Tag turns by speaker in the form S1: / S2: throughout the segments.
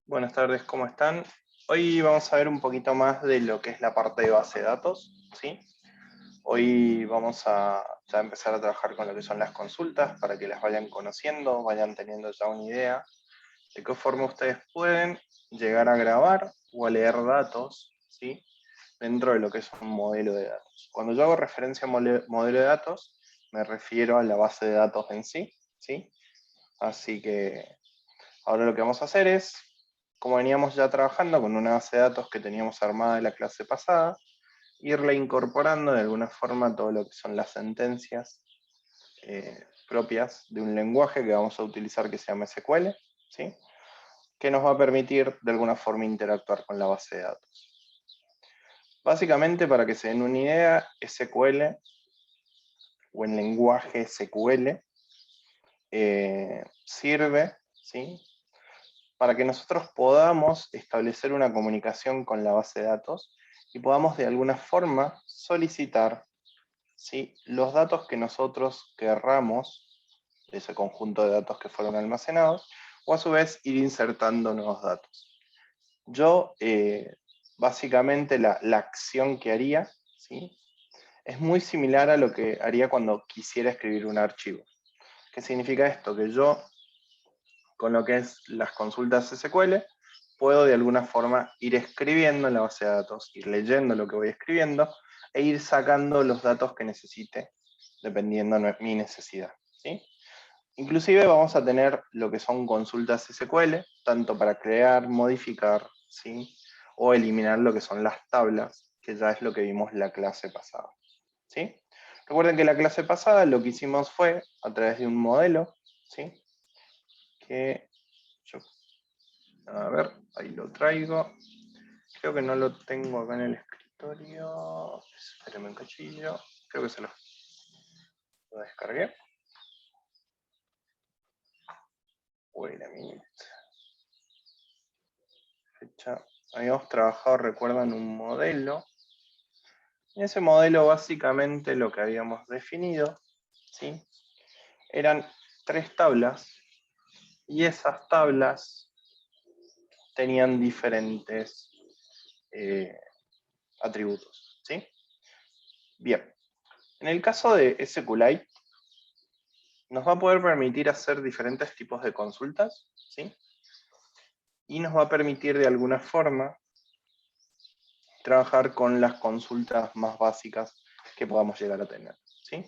S1: Buenas tardes, ¿cómo están? Hoy vamos a ver un poquito más de lo que es la parte de base de datos, ¿sí? Hoy vamos a ya empezar a trabajar con lo que son las consultas para que las vayan conociendo, vayan teniendo ya una idea de qué forma ustedes pueden llegar a grabar o a leer datos, ¿sí? Dentro de lo que es un modelo de datos. Cuando yo hago referencia a modelo de datos, me refiero a la base de datos en sí, ¿sí? Así que ahora lo que vamos a hacer es, como veníamos ya trabajando con una base de datos que teníamos armada de la clase pasada, irle incorporando de alguna forma todo lo que son las sentencias propias de un lenguaje que vamos a utilizar que se llama SQL, ¿sí? Que nos va a permitir de alguna forma interactuar con la base de datos. Básicamente, para que se den una idea, SQL o el lenguaje SQL sirve, ¿sí?, para que nosotros podamos establecer una comunicación con la base de datos y podamos de alguna forma solicitar, ¿sí?, los datos que nosotros querramos de ese conjunto de datos que fueron almacenados, o a su vez ir insertando nuevos datos. Yo, básicamente, la acción que haría, ¿sí?, es muy similar a lo que haría cuando quisiera escribir un archivo. ¿Qué significa esto? Que yo, con lo que es las consultas SQL, puedo de alguna forma ir escribiendo en la base de datos, ir leyendo lo que voy escribiendo e ir sacando los datos que necesite, dependiendo de mi necesidad, ¿sí? Inclusive vamos a tener lo que son consultas SQL, tanto para crear, modificar, ¿sí?, o eliminar lo que son las tablas, que ya es lo que vimos la clase pasada, ¿sí? Recuerden que la clase pasada lo que hicimos fue, a través de un modelo, ¿sí?, que yo, a ver, ahí lo traigo. Creo que no lo tengo acá en el escritorio. Espérenme un cachillo. Creo que lo descargué. Wait a minute. Fecha. Habíamos trabajado, recuerdan, un modelo. En ese modelo básicamente lo que habíamos definido, ¿sí?, eran 3 tablas, y esas tablas tenían diferentes atributos, ¿sí? Bien, en el caso de SQLite, nos va a poder permitir hacer diferentes tipos de consultas, ¿sí?, y nos va a permitir de alguna forma trabajar con las consultas más básicas que podamos llegar a tener, ¿sí?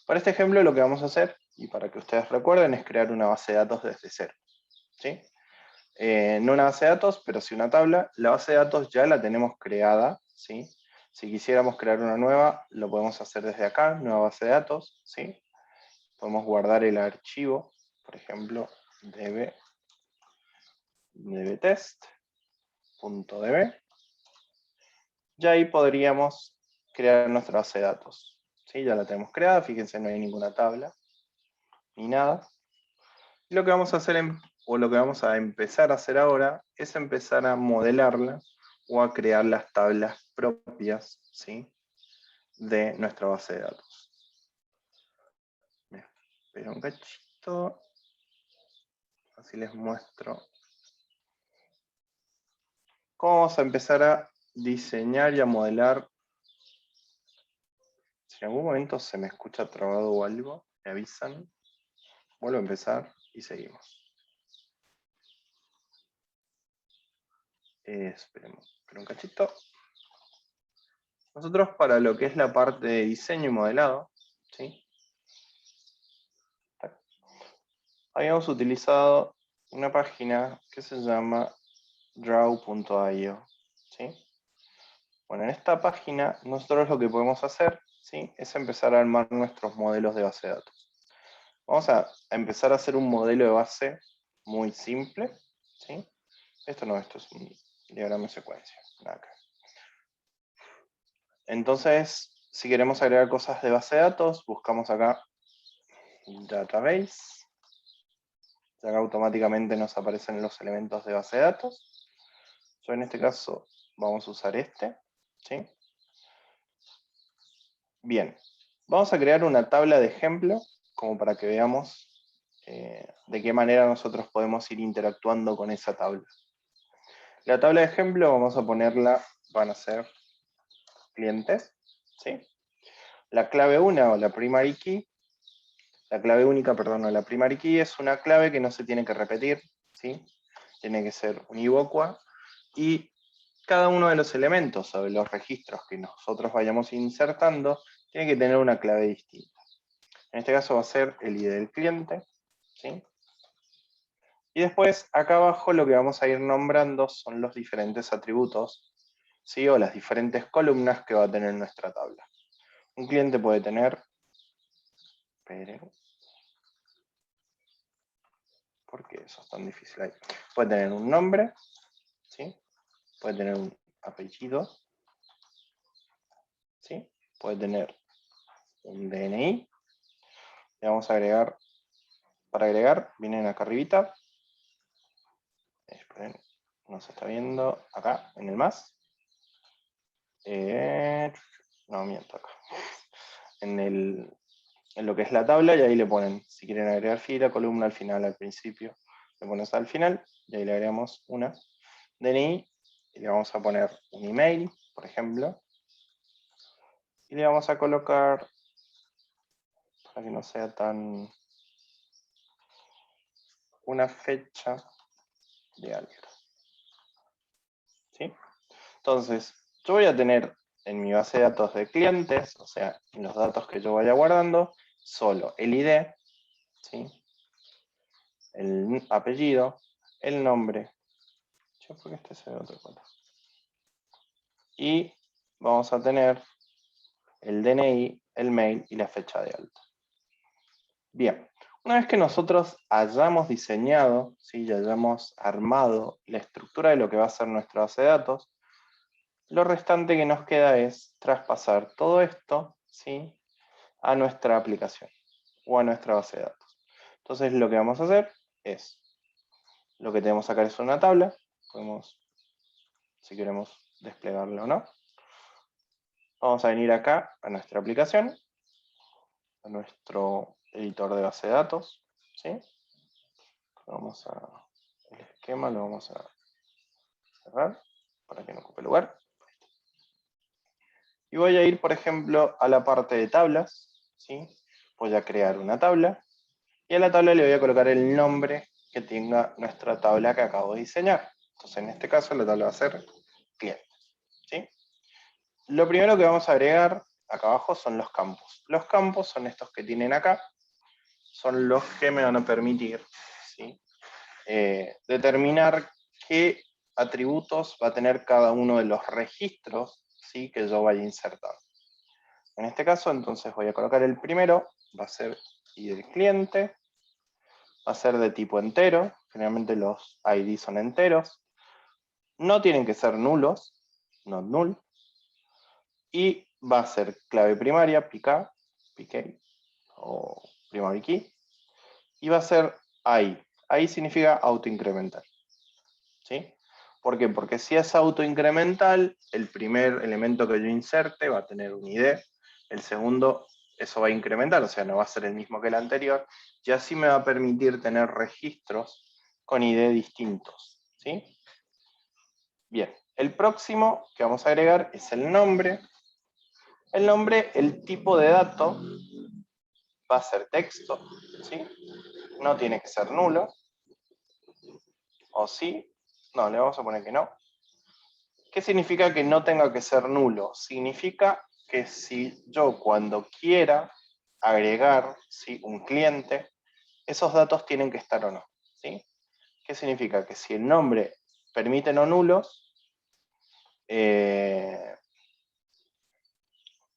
S1: Para este ejemplo lo que vamos a hacer, y para que ustedes recuerden, es crear una base de datos desde cero, ¿sí? No una base de datos, pero sí una tabla. La base de datos ya la tenemos creada, ¿sí? Si quisiéramos crear una nueva, lo podemos hacer desde acá, nueva base de datos, ¿sí? Podemos guardar el archivo, por ejemplo, dbtest.db, y ahí podríamos crear nuestra base de datos, ¿sí? Ya la tenemos creada, fíjense, no hay ninguna tabla, ni nada. Y lo que vamos a hacer, o lo que vamos a empezar a hacer ahora, es empezar a modelarla o a crear las tablas propias, ¿sí?, de nuestra base de datos. Me espero un cachito, así les muestro cómo vamos a empezar a diseñar y a modelar. Si en algún momento se me escucha trabado o algo, me avisan. Vuelvo a empezar y seguimos. Esperemos, un cachito. Nosotros, para lo que es la parte de diseño y modelado, ¿sí?, habíamos utilizado una página que se llama draw.io, ¿sí? Bueno, en esta página nosotros lo que podemos hacer, ¿sí?, es empezar a armar nuestros modelos de base de datos. Vamos a empezar a hacer un modelo de base muy simple, ¿sí? Esto es un diagrama de secuencia. Acá. Entonces, si queremos agregar cosas de base de datos, buscamos acá Database. Acá automáticamente nos aparecen los elementos de base de datos. Yo en este caso vamos a usar este, ¿sí? Bien, vamos a crear una tabla de ejemplo, como para que veamos de qué manera nosotros podemos ir interactuando con esa tabla. La tabla de ejemplo vamos a ponerla, van a ser clientes, ¿sí? La clave 1 o la primary key, la clave única, perdón, o la primary key es una clave que no se tiene que repetir, ¿sí? Tiene que ser unívocua y cada uno de los elementos o de los registros que nosotros vayamos insertando tiene que tener una clave distinta. En este caso va a ser el ID del cliente, ¿sí? Y después, acá abajo lo que vamos a ir nombrando son los diferentes atributos, ¿sí? O las diferentes columnas que va a tener nuestra tabla. Un cliente puede tener... ¿Por qué eso es tan difícil ahí? Puede tener un nombre, ¿sí? Puede tener un apellido, ¿sí? Puede tener un DNI. Le vamos a agregar, para agregar, vienen acá arribita. Esperen, no se está viendo acá, en el más. No, miento acá. En lo que es la tabla, y ahí le ponen, si quieren agregar fila, columna, al final, al principio, le pones al final, y ahí le agregamos una DNI, y le vamos a poner un email, por ejemplo, y le vamos a colocar, para que no sea tan... una fecha de algo, ¿sí? Entonces, yo voy a tener en mi base de datos de clientes, o sea, en los datos que yo vaya guardando, solo el ID, ¿sí? El apellido, el nombre, porque este es el otro cuadro. Y vamos a tener el DNI, el mail y la fecha de alta. Bien, una vez que nosotros hayamos diseñado, ¿sí? Y hayamos armado la estructura de lo que va a ser nuestra base de datos, lo restante que nos queda es traspasar todo esto, ¿sí? A nuestra aplicación o a nuestra base de datos. Entonces lo que vamos a hacer es, lo que tenemos acá es una tabla, podemos, si queremos desplegarla o no. Vamos a venir acá a nuestra aplicación, a nuestro editor de base de datos, ¿sí? Vamos a, el esquema lo vamos a cerrar para que no ocupe lugar. Y voy a ir, por ejemplo, a la parte de tablas, ¿sí? Voy a crear una tabla y a la tabla le voy a colocar el nombre que tenga nuestra tabla que acabo de diseñar. Entonces, en este caso, la tabla va a ser cliente, ¿sí? Lo primero que vamos a agregar acá abajo son los campos. Los campos son estos que tienen acá, son los que me van a permitir, ¿sí? Determinar qué atributos va a tener cada uno de los registros, ¿sí? Que yo vaya insertando. En este caso, entonces voy a colocar el primero, va a ser ID del cliente, va a ser de tipo entero, generalmente los ID son enteros, no tienen que ser nulos, not null, y va a ser clave primaria, PK o primary key, y va a ser AI. AI significa autoincremental, ¿sí? ¿Por qué? Porque si es autoincremental, el primer elemento que yo inserte va a tener un ID, el segundo, eso va a incrementar, o sea, no va a ser el mismo que el anterior, y así me va a permitir tener registros con ID distintos, ¿sí? Bien, el próximo que vamos a agregar es el nombre. El nombre, el tipo de dato va a ser texto, ¿sí? No tiene que ser nulo, o sí, no, le vamos a poner que no. ¿Qué significa que no tenga que ser nulo? Significa que si yo cuando quiera agregar, ¿sí? Un cliente, esos datos tienen que estar o no, ¿sí? ¿Qué significa? Que si el nombre permite no nulos,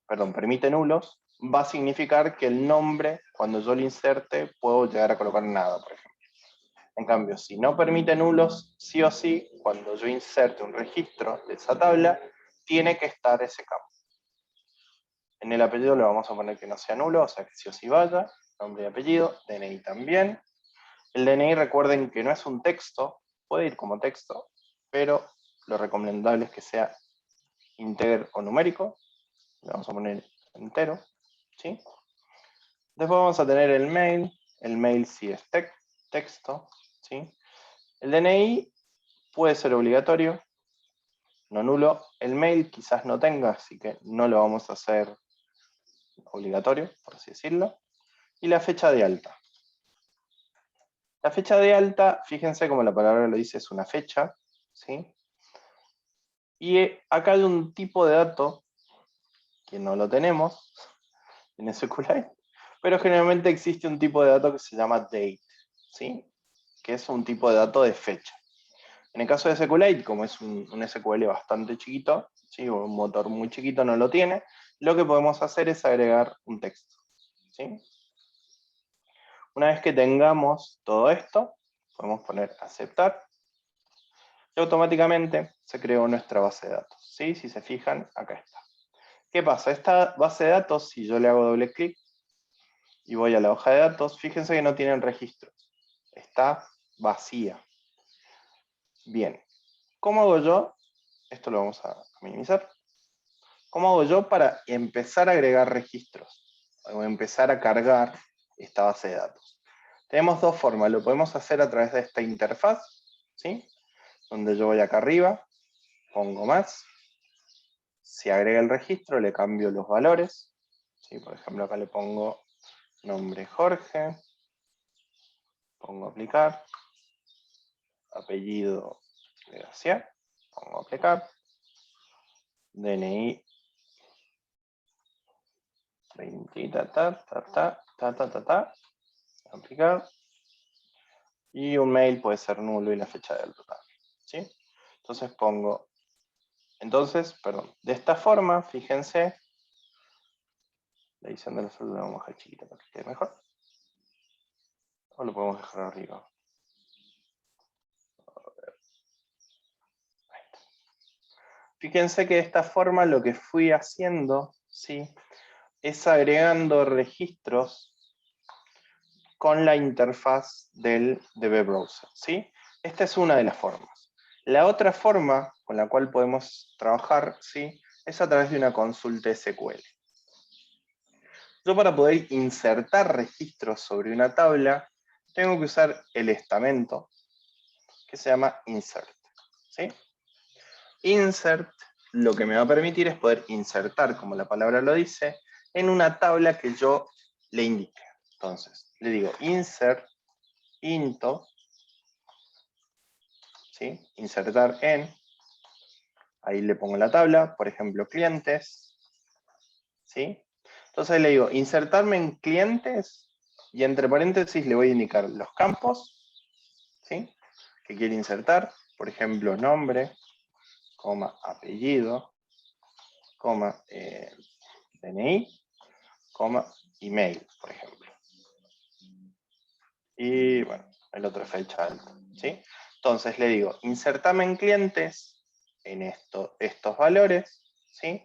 S1: permite nulos, va a significar que el nombre, cuando yo lo inserte, puedo llegar a colocar nada, por ejemplo. En cambio, si no permite nulos, sí o sí, cuando yo inserte un registro de esa tabla, tiene que estar ese campo. En el apellido le vamos a poner que no sea nulo, o sea que sí o sí vaya, nombre y apellido, DNI también. El DNI, recuerden que no es un texto, puede ir como texto, pero lo recomendable es que sea íntegro o numérico. Le vamos a poner entero, ¿sí? Después vamos a tener el mail sí es texto, ¿sí? El DNI puede ser obligatorio, no nulo. El mail quizás no tenga, así que no lo vamos a hacer obligatorio, por así decirlo. Y la fecha de alta. La fecha de alta, fíjense como la palabra lo dice, es una fecha, ¿sí? Y acá hay un tipo de dato que no lo tenemos en SQLite, pero generalmente existe un tipo de dato que se llama date, ¿sí? Que es un tipo de dato de fecha. En el caso de SQLite, como es un SQL bastante chiquito, ¿sí? O un motor muy chiquito no lo tiene, lo que podemos hacer es agregar un texto, ¿sí? Una vez que tengamos todo esto, podemos poner aceptar, y automáticamente se creó nuestra base de datos, ¿sí? Si se fijan, acá está. ¿Qué pasa? Esta base de datos, si yo le hago doble clic y voy a la hoja de datos, fíjense que no tienen registros. Está vacía. Bien. ¿Cómo hago yo? Esto lo vamos a minimizar. ¿Cómo hago yo para empezar a agregar registros? O empezar a cargar esta base de datos. Tenemos dos formas. Lo podemos hacer a través de esta interfaz, ¿sí? Donde yo voy acá arriba, pongo más. Si agrega el registro, le cambio los valores. ¿Sí? Por ejemplo, acá le pongo nombre Jorge. Pongo aplicar. Apellido Gracia. Pongo aplicar. DNI 20, aplicar. Y un mail puede ser nulo y la fecha del total, ¿sí? Entonces pongo, de esta forma, fíjense, la edición de la celda la vamos a dejar chiquita para que quede mejor. O lo podemos dejar arriba. Ahí está. Fíjense que de esta forma lo que fui haciendo, ¿sí? Es agregando registros con la interfaz del DB Browser, ¿sí? Esta es una de las formas. La otra forma con la cual podemos trabajar, ¿sí? Es a través de una consulta SQL. Yo para poder insertar registros sobre una tabla, tengo que usar el estamento, que se llama insert, ¿sí? Insert lo que me va a permitir es poder insertar, como la palabra lo dice, en una tabla que yo le indique. Entonces, le digo insert into, ¿sí? Insertar en, ahí le pongo la tabla, por ejemplo, clientes, ¿sí? Entonces le digo, insertarme en clientes, y entre paréntesis le voy a indicar los campos, ¿sí? Que quiere insertar, por ejemplo, nombre, coma, apellido, coma, DNI, coma, email, por ejemplo. Y bueno, el otro es fecha alta, ¿sí? Entonces le digo, insertame en clientes en estos valores, ¿sí?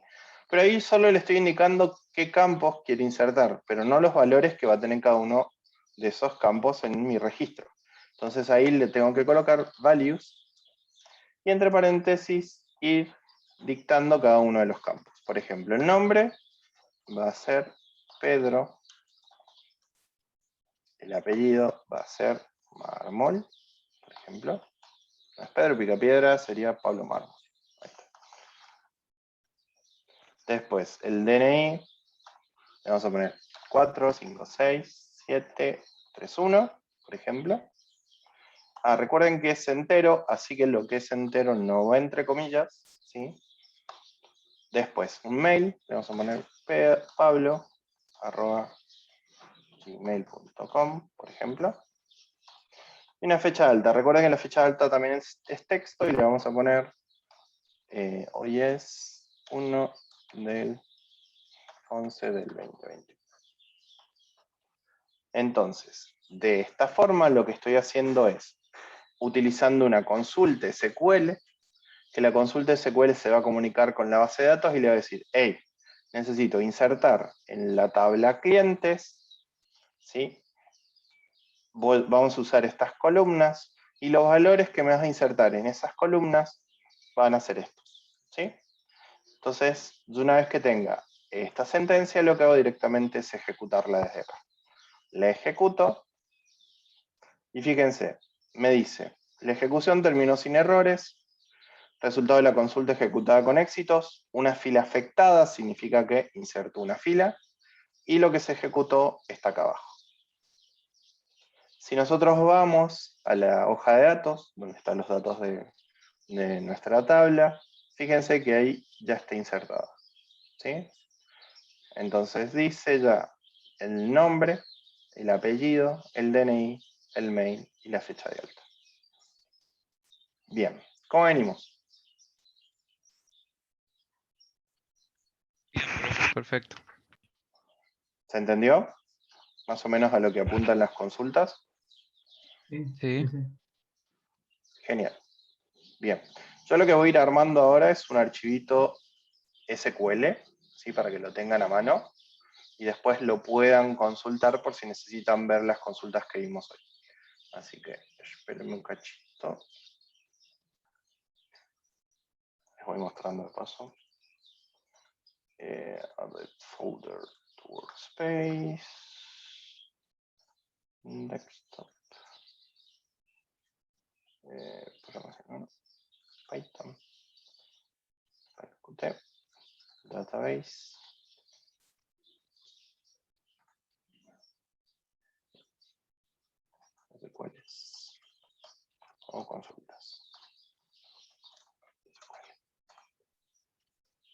S1: Pero ahí solo le estoy indicando qué campos quiere insertar, pero no los valores que va a tener cada uno de esos campos en mi registro. Entonces ahí le tengo que colocar values y entre paréntesis ir dictando cada uno de los campos. Por ejemplo, el nombre va a ser Pedro, el apellido va a ser Mármol, por ejemplo. No es Pedro Picapiedra, sería Pablo Mármol. Ahí está. Después, el DNI, le vamos a poner 4, 5, 6, 7, 3, 1, por ejemplo. Recuerden que es entero, así que lo que es entero no va entre comillas, ¿sí? Después, un mail, le vamos a poner pablo@gmail.com, por ejemplo. Y una fecha alta. Recuerden que la fecha alta también es texto y le vamos a poner, hoy es 1 del 11 del 2020. Entonces, de esta forma lo que estoy haciendo es, utilizando una consulta SQL, que la consulta SQL se va a comunicar con la base de datos y le va a decir, hey, necesito insertar en la tabla clientes, ¿sí? Vamos a usar estas columnas y los valores que me vas a insertar en esas columnas van a ser estos, ¿sí? Entonces, una vez que tenga esta sentencia, lo que hago directamente es ejecutarla desde acá. La ejecuto y fíjense, me dice, La ejecución terminó sin errores. Resultado de la consulta ejecutada con éxitos. Una fila afectada significa que insertó una fila. Y lo que se ejecutó está acá abajo. Si nosotros vamos a la hoja de datos, donde están los datos de nuestra tabla, fíjense que ahí ya está insertada, ¿sí? Entonces dice ya el nombre, el apellido, el DNI, el mail y la fecha de alta. Bien, ¿cómo venimos?
S2: Bien, profe, perfecto.
S1: ¿Se entendió? Más o menos a lo que apuntan las consultas.
S3: Sí,
S2: Sí.
S3: sí, sí.
S1: Genial. Bien. Yo lo que voy a ir armando ahora es un archivito SQL, ¿sí? Para que lo tengan a mano y después lo puedan consultar por si necesitan ver las consultas que vimos hoy. Así que espérenme un cachito. Les voy mostrando de paso. Add folder to workspace. Desktop. Programación, Python. Qt. Database. ¿Cuáles? O consultas.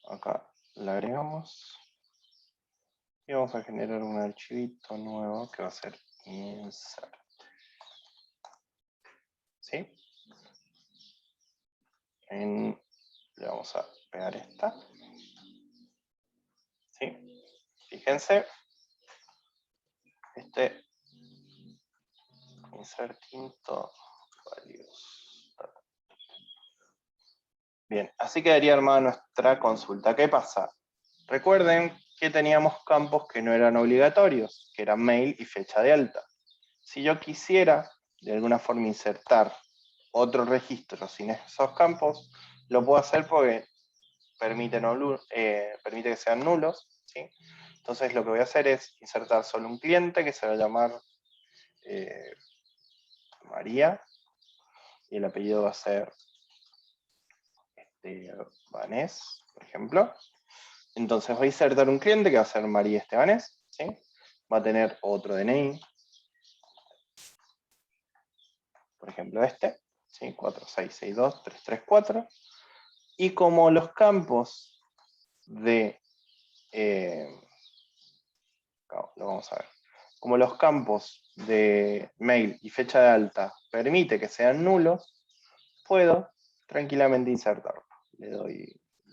S1: Acá la agregamos. Y vamos a generar un archivito nuevo que va a ser insert. ¿Sí? Le vamos a pegar esta. ¿Sí? Fíjense. Insert into values. Bien, así quedaría armada nuestra consulta. ¿Qué pasa? Recuerden que teníamos campos que no eran obligatorios, que eran mail y fecha de alta. Si yo quisiera, de alguna forma, insertar otro registro sin esos campos, lo puedo hacer porque permite que sean nulos, ¿sí? Entonces lo que voy a hacer es insertar solo un cliente que se va a llamar María, y el apellido va a ser Estebanés, por ejemplo. Entonces voy a insertar un cliente que va a ser María Estebanés, ¿sí? Va a tener otro DNI, por ejemplo ¿sí? 4662334. Y como los campos de... lo vamos a ver. Como los campos de mail y fecha de alta permite que sean nulos, puedo tranquilamente insertarlo.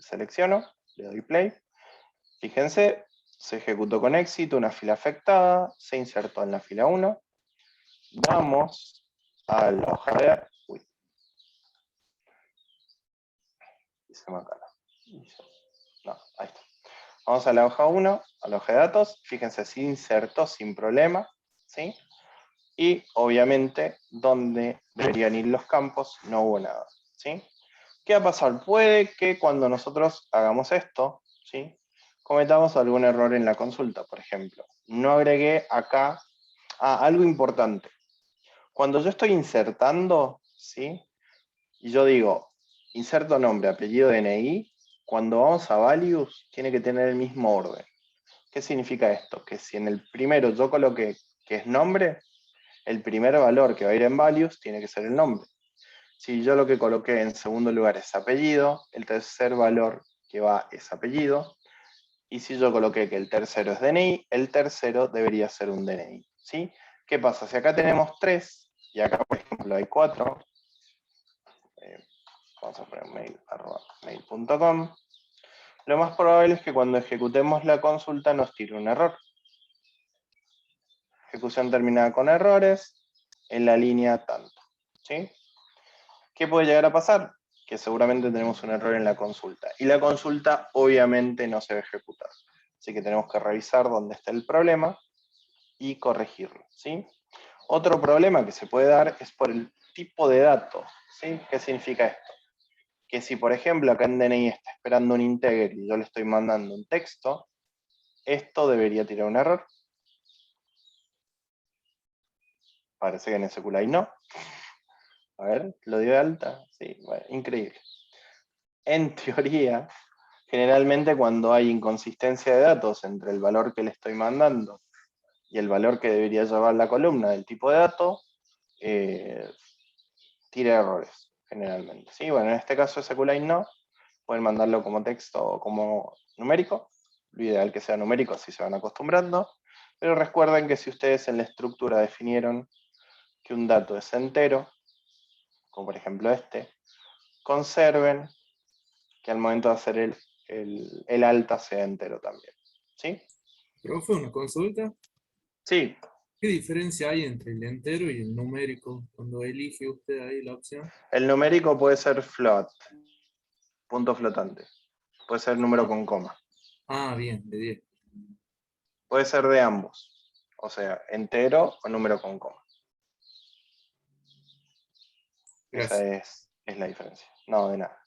S1: Selecciono, le doy play. Fíjense, se ejecutó con éxito una fila afectada, se insertó en la fila 1. Vamos a la hoja de... Uy. No, ahí está. Vamos a la hoja 1, a la hoja de datos. Fíjense, se insertó sin problema, ¿sí? Y obviamente, donde deberían ir los campos, no hubo nada, ¿sí? ¿Qué va a pasar? Puede que cuando nosotros hagamos esto, ¿sí? Cometamos algún error en la consulta, por ejemplo. No agregué acá algo importante. Cuando yo estoy insertando, ¿sí? Y yo digo, inserto nombre, apellido, DNI, cuando vamos a values, tiene que tener el mismo orden. ¿Qué significa esto? Que si en el primero yo coloqué que es nombre, el primer valor que va a ir en values tiene que ser el nombre. Si yo lo que coloqué en segundo lugar es apellido, el tercer valor que va es apellido. Y si yo coloqué que el tercero es DNI, el tercero debería ser un DNI, ¿sí? ¿Qué pasa? Si acá tenemos 3 y acá, por ejemplo, hay 4, vamos a poner mail.com, lo más probable es que cuando ejecutemos la consulta nos tire un error. Ejecución terminada con errores en la línea tanto, ¿sí? ¿Qué puede llegar a pasar? Que seguramente tenemos un error en la consulta. Y la consulta obviamente no se va a ejecutar. Así que tenemos que revisar dónde está el problema y corregirlo, ¿sí? Otro problema que se puede dar es por el tipo de dato, ¿sí? ¿Qué significa esto? Que si, por ejemplo, acá en DNI está esperando un integer y yo le estoy mandando un texto, esto debería tirar un error. Parece que en SQLite no. A ver, ¿lo dio de alta? Sí, bueno, increíble. En teoría, generalmente cuando hay inconsistencia de datos entre el valor que le estoy mandando y el valor que debería llevar la columna del tipo de dato, tira errores, generalmente. ¿Sí? Bueno, en este caso SQLite no, pueden mandarlo como texto o como numérico, lo ideal que sea numérico, así se van acostumbrando, pero recuerden que si ustedes en la estructura definieron que un dato es entero, como por ejemplo este, conserven que al momento de hacer el alta sea entero también. ¿Sí?
S3: Profe, una consulta.
S1: Sí,
S3: ¿Qué diferencia hay entre el entero y el numérico cuando elige usted ahí la opción?
S1: el numérico puede ser float, punto flotante, puede ser número
S3: Ah,
S1: con coma,
S3: bien, de 10.
S1: puede ser de ambos, o sea, entero o número con coma. Esa
S3: Gracias.
S1: es la diferencia. No, de nada.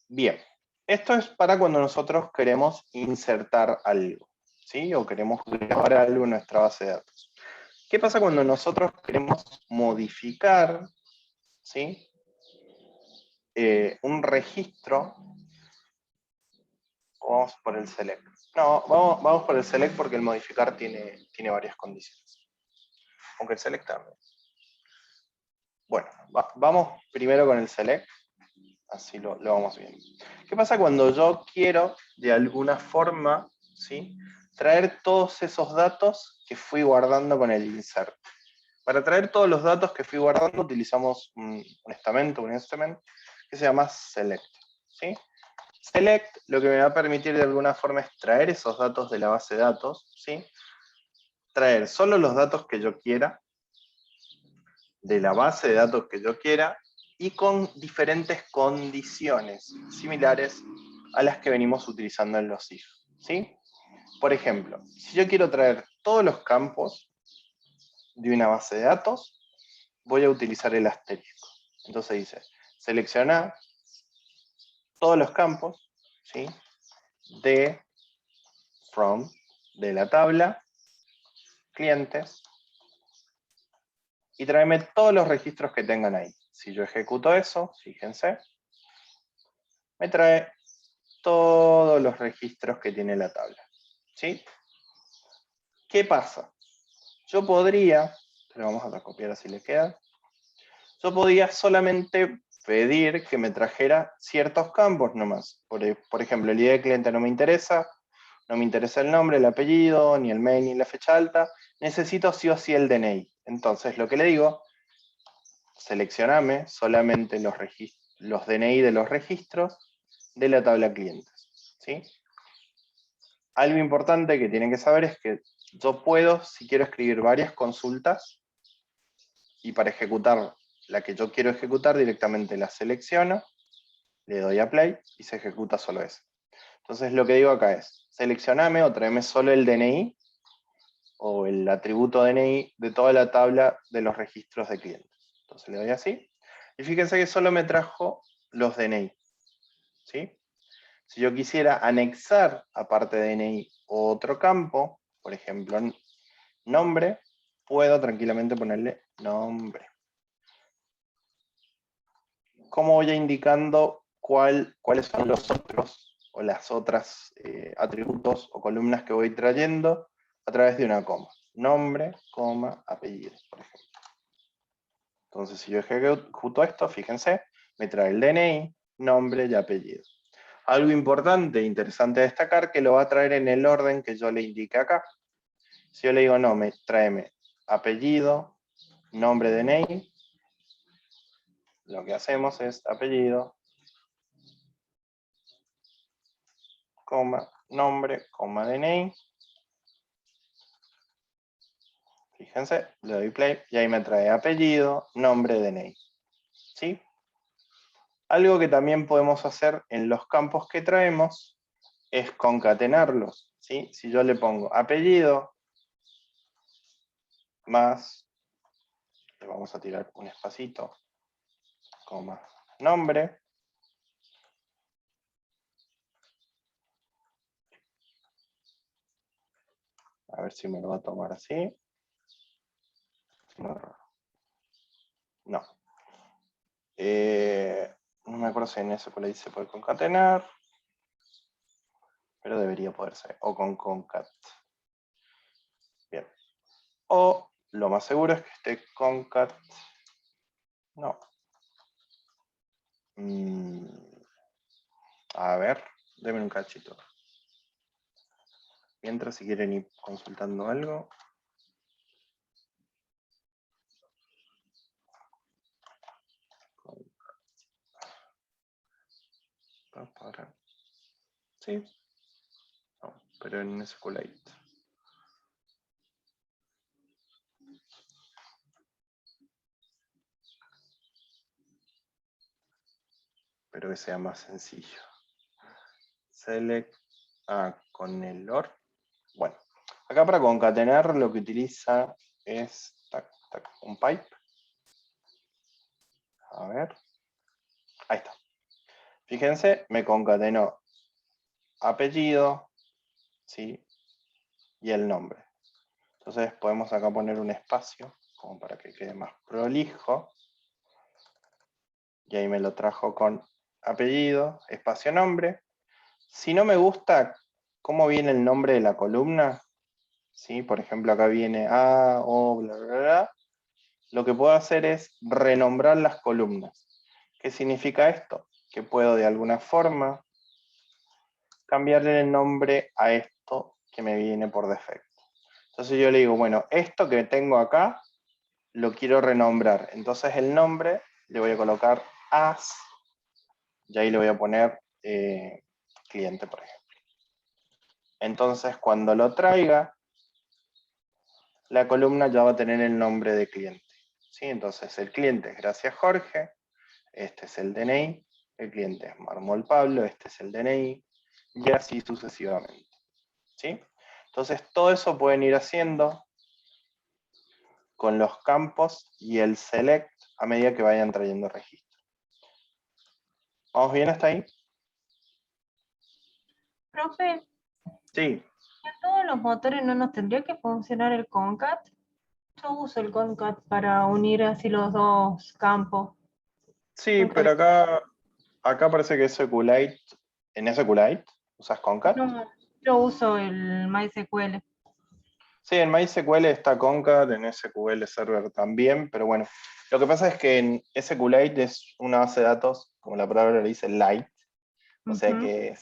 S1: Bien, esto es para cuando nosotros queremos insertar algo, ¿sí? O queremos grabar algo en nuestra base de datos. ¿Qué pasa cuando nosotros queremos modificar, ¿sí? Un registro? O vamos por el select. No, vamos por el select porque el modificar tiene varias condiciones. Aunque el select también. Bueno, vamos primero con el select. Así lo vamos viendo. ¿Qué pasa cuando yo quiero, de alguna forma, ¿sí? traer todos esos datos que fui guardando con el insert? Para traer todos los datos que fui guardando utilizamos un estamento, un instrument, que se llama select. ¿Sí? Select lo que me va a permitir de alguna forma es traer esos datos de la base de datos, ¿sí? Traer solo los datos que yo quiera, de la base de datos que yo quiera, y con diferentes condiciones similares a las que venimos utilizando en los if. ¿Sí? Por ejemplo, si yo quiero traer todos los campos de una base de datos, voy a utilizar el asterisco. Entonces dice, selecciona todos los campos, ¿sí? de from, de la tabla, clientes, y tráeme todos los registros que tengan ahí. Si yo ejecuto eso, fíjense, me trae todos los registros que tiene la tabla. ¿Sí? ¿Qué pasa? Yo podría, pero vamos a copiar así le queda, yo podía solamente pedir que me trajera ciertos campos nomás. Por ejemplo, el ID de cliente no me interesa el nombre, el apellido, ni el mail, ni la fecha alta. Necesito sí o sí el DNI. Entonces, lo que le digo, seleccioname solamente los DNI de los registros de la tabla clientes. ¿Sí? Algo importante que tienen que saber es que yo puedo, si quiero escribir varias consultas, y para ejecutar la que yo quiero ejecutar, directamente la selecciono, le doy a play y se ejecuta solo esa. Entonces lo que digo acá es, seleccioname o tráeme solo el DNI o el atributo DNI de toda la tabla de los registros de clientes. Entonces le doy así. Y fíjense que solo me trajo los DNI. ¿Sí? Si yo quisiera anexar, aparte de DNI, otro campo, por ejemplo, nombre, puedo tranquilamente ponerle nombre. ¿Cómo voy indicando cuáles son los otros o las otras atributos o columnas que voy trayendo? A través de una coma. Nombre, coma, apellido, por ejemplo. Entonces, si yo ejecuto esto, fíjense, me trae el DNI, nombre y apellido. Algo importante e interesante a destacar, que lo va a traer en el orden que yo le indique acá. Si yo le digo, no, tráeme apellido, nombre, DNI, lo que hacemos es apellido, coma, nombre, coma, DNI. Fíjense, le doy play y ahí me trae apellido, nombre, DNI. ¿Sí? Algo que también podemos hacer en los campos que traemos es concatenarlos. ¿Sí? Si yo le pongo apellido más, le vamos a tirar un espacito, coma, nombre. A ver si me lo va a tomar así. No. No. No me acuerdo si en SQLite se puede concatenar, pero debería poderse. O con concat. Bien. O lo más seguro es que esté concat. No. A ver, denme un cachito. Mientras, si quieren ir consultando algo. Sí. No, pero en SQLite. Pero que sea más sencillo. Select con el OR. Bueno, acá para concatenar lo que utiliza es un pipe. A ver. Ahí está. Fíjense, me concatenó apellido, ¿sí? Y el nombre. Entonces podemos acá poner un espacio, como para que quede más prolijo. Y ahí me lo trajo con apellido, espacio, nombre. Si no me gusta cómo viene el nombre de la columna, ¿sí? Por ejemplo, acá viene A, O, bla, bla, bla. Lo que puedo hacer es renombrar las columnas. ¿Qué significa esto? Que puedo de alguna forma cambiarle el nombre a esto que me viene por defecto. Entonces yo le digo, bueno, esto que tengo acá lo quiero renombrar. Entonces el nombre le voy a colocar as y ahí le voy a poner cliente, por ejemplo. Entonces cuando lo traiga, la columna ya va a tener el nombre de cliente. ¿Sí? Entonces el cliente es gracias Jorge, este es el DNI, el cliente es Mármol Pablo, este es el DNI, y así sucesivamente. ¿Sí? Entonces todo eso pueden ir haciendo con los campos y el select a medida que vayan trayendo registro. ¿Vamos bien hasta ahí?
S4: Profe,
S1: Sí.
S4: ¿en todos los motores no nos tendría que funcionar el concat? Yo uso el concat para unir así los dos campos.
S1: Sí,
S4: Nunca
S1: pero acá parece que es SQLite. ¿En SQLite usas Concat?
S4: No, yo uso el MySQL.
S1: Sí, en MySQL está Concat, en SQL Server también, pero bueno, lo que pasa es que en SQLite es una base de datos, como la palabra le dice, light, o sea que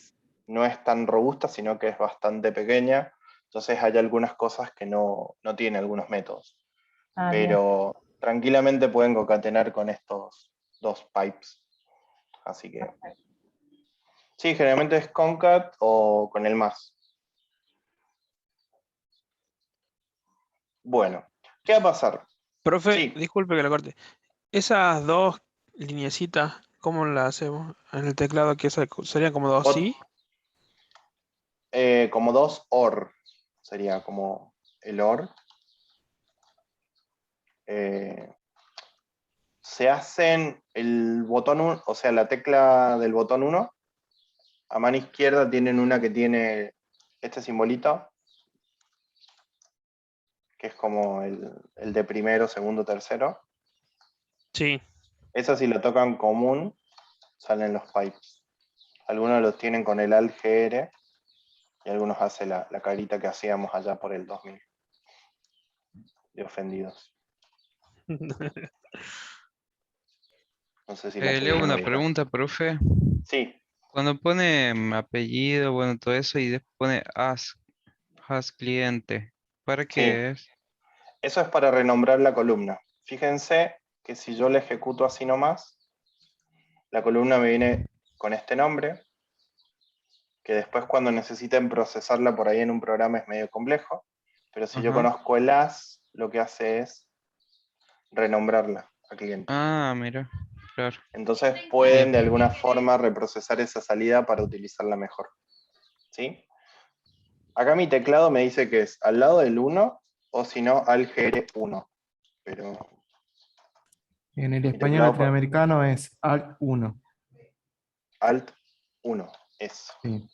S1: no es tan robusta, sino que es bastante pequeña, entonces hay algunas cosas que no tiene algunos métodos, pero tranquilamente pueden concatenar con estos dos pipes, así que sí, generalmente es concat o con el más. Bueno, ¿qué va a pasar?
S5: Profe,
S1: Sí,
S5: disculpe que la corte. Esas dos lineecitas, ¿cómo las hacemos? En el teclado que serían como dos sí.
S1: como dos OR, sería como el OR. Se hacen el botón 1, o sea, la tecla del botón 1, a mano izquierda tienen una que tiene este simbolito, que es como el de primero, segundo, tercero.
S5: Sí.
S1: Esa si lo tocan común, salen los pipes. Algunos los tienen con el ALGR y algunos hacen la carita que hacíamos allá por el 2000. De ofendidos. No sé si la
S2: Le hago
S1: pudieron
S2: una
S1: oír.
S2: pregunta, profe.
S1: Sí,
S2: Cuando pone apellido, bueno, todo eso, y después pone as cliente, ¿para
S1: sí.
S2: qué es?
S1: Eso es para renombrar la columna. Fíjense que si yo la ejecuto así nomás, la columna me viene con este nombre, que después cuando necesiten procesarla por ahí en un programa es medio complejo, pero si yo
S2: Ajá.
S1: conozco el as, lo que hace es renombrarla a cliente.
S2: Ah, mira, claro.
S1: Entonces
S2: Bien.
S1: pueden de alguna forma reprocesar esa salida para utilizarla mejor. ¿Sí? Acá mi teclado me dice que es al lado del 1 o si no al GR1. Pero
S6: En el
S1: mi
S6: español
S1: teclado
S6: latinoamericano es Alt 1.
S1: Alt 1. Eso.
S6: Sí.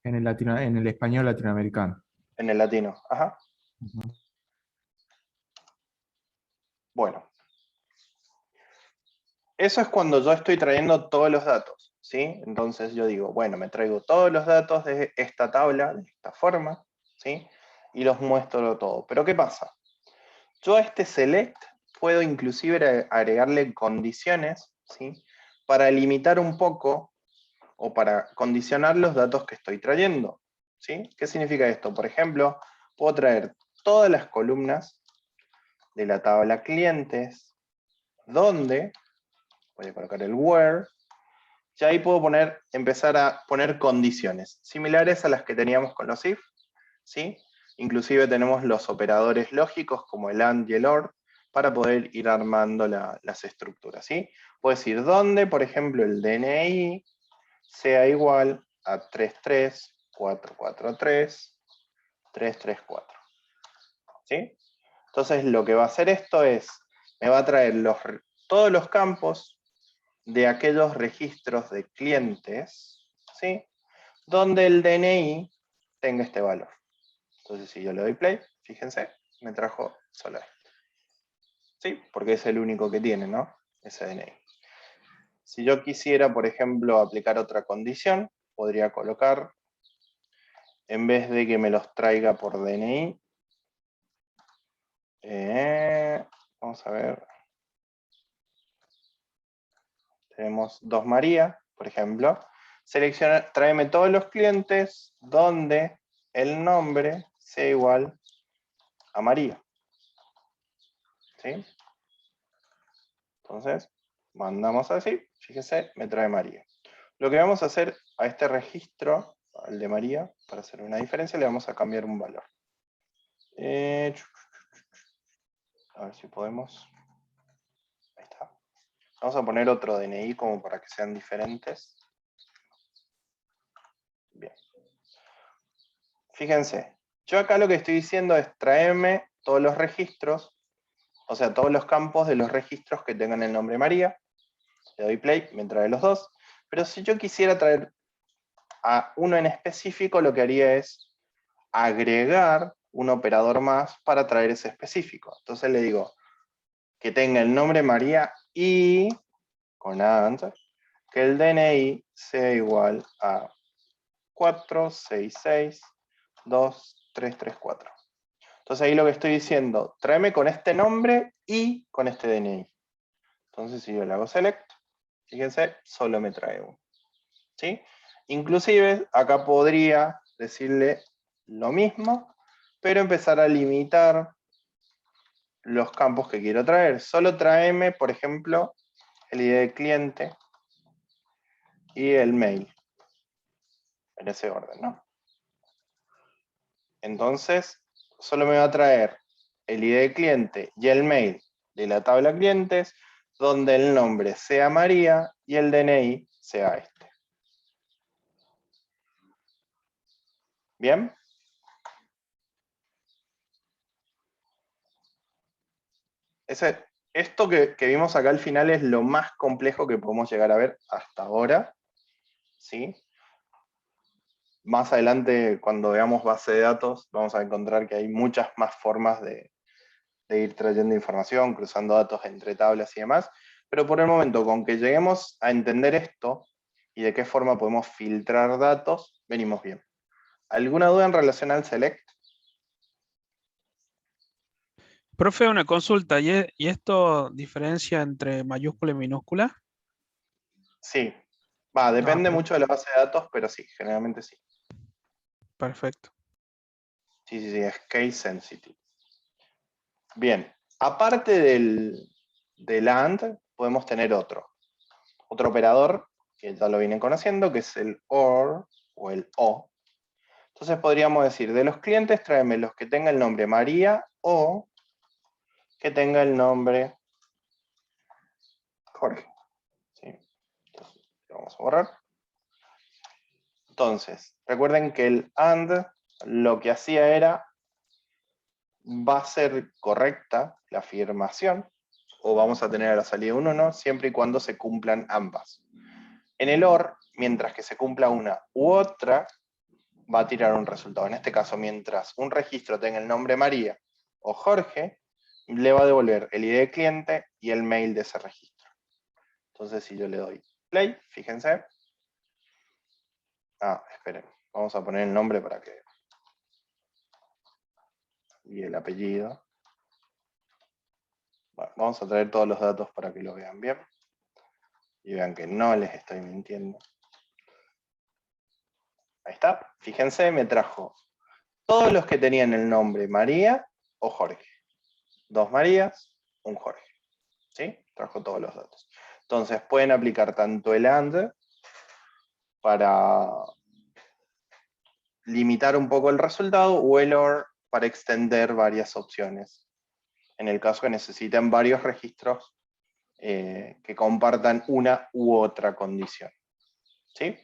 S6: En el español latinoamericano.
S1: En el latino. Ajá.
S6: Ujú.
S1: Bueno. Eso es cuando yo estoy trayendo todos los datos, ¿sí? Entonces yo digo, bueno, me traigo todos los datos de esta tabla, de esta forma, ¿sí? Y los muestro todo. Pero ¿qué pasa? Yo a este select puedo inclusive agregarle condiciones, ¿sí? Para limitar un poco o para condicionar los datos que estoy trayendo, ¿sí? ¿Qué significa esto? Por ejemplo, puedo traer todas las columnas de la tabla clientes, donde voy a colocar el where, y ahí puedo empezar a poner condiciones, similares a las que teníamos con los if, ¿sí? Inclusive tenemos los operadores lógicos como el AND y el OR, para poder ir armando las estructuras, ¿sí? Puedo decir donde, por ejemplo, el DNI sea igual a 33443-334, ¿sí? Entonces lo que va a hacer esto es, me va a traer todos los campos de aquellos registros de clientes, ¿sí? Donde el DNI tenga este valor. Entonces si yo le doy play, fíjense, me trajo solo este. ¿Sí? Porque es el único que tiene, ¿no? Ese DNI. Si yo quisiera, por ejemplo, aplicar otra condición, podría colocar, en vez de que me los traiga por DNI, vamos a ver, tenemos 2 María, por ejemplo, tráeme todos los clientes donde el nombre sea igual a María. ¿Sí? Entonces, mandamos así, fíjese, me trae María. Lo que vamos a hacer a este registro, al de María, para hacer una diferencia, le vamos a cambiar un valor. A ver si podemos. Ahí está. Vamos a poner otro DNI como para que sean diferentes. Bien. Fíjense, yo acá lo que estoy diciendo es traerme todos los registros, o sea, todos los campos de los registros que tengan el nombre María. Le doy play, me trae los dos. Pero si yo quisiera traer a uno en específico, lo que haría es agregar un operador más para traer ese específico. Entonces le digo que tenga el nombre María y, con AND, que el DNI sea igual a 4662334. Entonces ahí lo que estoy diciendo, tráeme con este nombre y con este DNI. Entonces si yo le hago select, fíjense, solo me trae uno. ¿Sí? Inclusive acá podría decirle lo mismo, pero empezar a limitar los campos que quiero traer. Solo tráeme, por ejemplo, el ID de cliente y el mail. En ese orden, ¿no? Entonces, solo me va a traer el ID de cliente y el mail de la tabla clientes, donde el nombre sea María y el DNI sea este. ¿Bien? Esto que vimos acá al final es lo más complejo que podemos llegar a ver hasta ahora, ¿sí? Más adelante, cuando veamos base de datos, vamos a encontrar que hay muchas más formas de ir trayendo información, cruzando datos entre tablas y demás, pero por el momento, con que lleguemos a entender esto y de qué forma podemos filtrar datos, venimos bien. ¿Alguna duda en relación al select?
S5: Profe, una consulta. ¿Y esto diferencia entre mayúscula y minúscula?
S1: Sí. Depende mucho de la base de datos, pero sí, generalmente sí.
S5: Perfecto.
S1: Sí, es case sensitive. Bien, aparte del AND, podemos tener otro operador, que ya lo vienen conociendo, que es el OR o el O. Entonces podríamos decir, de los clientes, tráeme los que tengan el nombre María o que tenga el nombre Jorge. ¿Sí? Entonces, lo vamos a borrar. Entonces, recuerden que el AND lo que hacía era, va a ser correcta la afirmación, o vamos a tener a la salida un 1, siempre y cuando se cumplan ambas. En el OR, mientras que se cumpla una u otra, va a tirar un resultado. En este caso, mientras un registro tenga el nombre María o Jorge, le va a devolver el ID de cliente y el mail de ese registro. Entonces, si yo le doy play, fíjense. Esperen, vamos a poner el nombre para que... y el apellido. Bueno, vamos a traer todos los datos para que lo vean bien. Y vean que no les estoy mintiendo. Ahí está. Fíjense, me trajo todos los que tenían el nombre María o Jorge. 2 Marías, un Jorge. ¿Sí? Trajo todos los datos. Entonces pueden aplicar tanto el AND para limitar un poco el resultado o el OR para extender varias opciones. En el caso que necesiten varios registros que compartan una u otra condición. ¿Sí?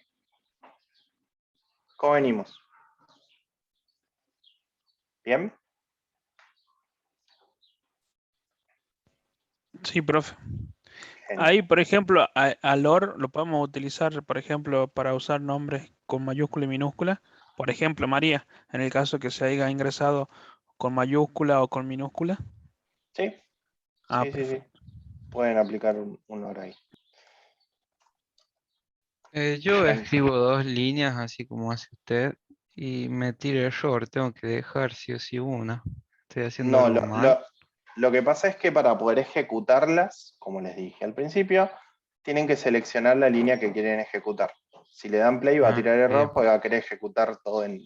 S1: ¿Cómo venimos? ¿Bien?
S5: Sí, profe.
S1: Genial.
S5: Ahí, por ejemplo, al OR lo podemos utilizar, por ejemplo, para usar nombres con mayúscula y minúscula. Por ejemplo, María, en el caso que se haya ingresado con mayúscula o con minúscula.
S1: ¿Sí? Sí.
S5: Perfecto.
S1: Pueden aplicar un OR ahí.
S2: Yo
S1: Bien.
S2: escribo 2 líneas, así como hace usted, y me tira error. Tengo que dejar sí o sí una. Estoy haciendo
S1: No,
S2: algo mal.
S1: lo que pasa es que para poder ejecutarlas, como les dije al principio, tienen que seleccionar la línea que quieren ejecutar. Si le dan play va a tirar error
S2: Bien.
S1: porque va a querer ejecutar todo en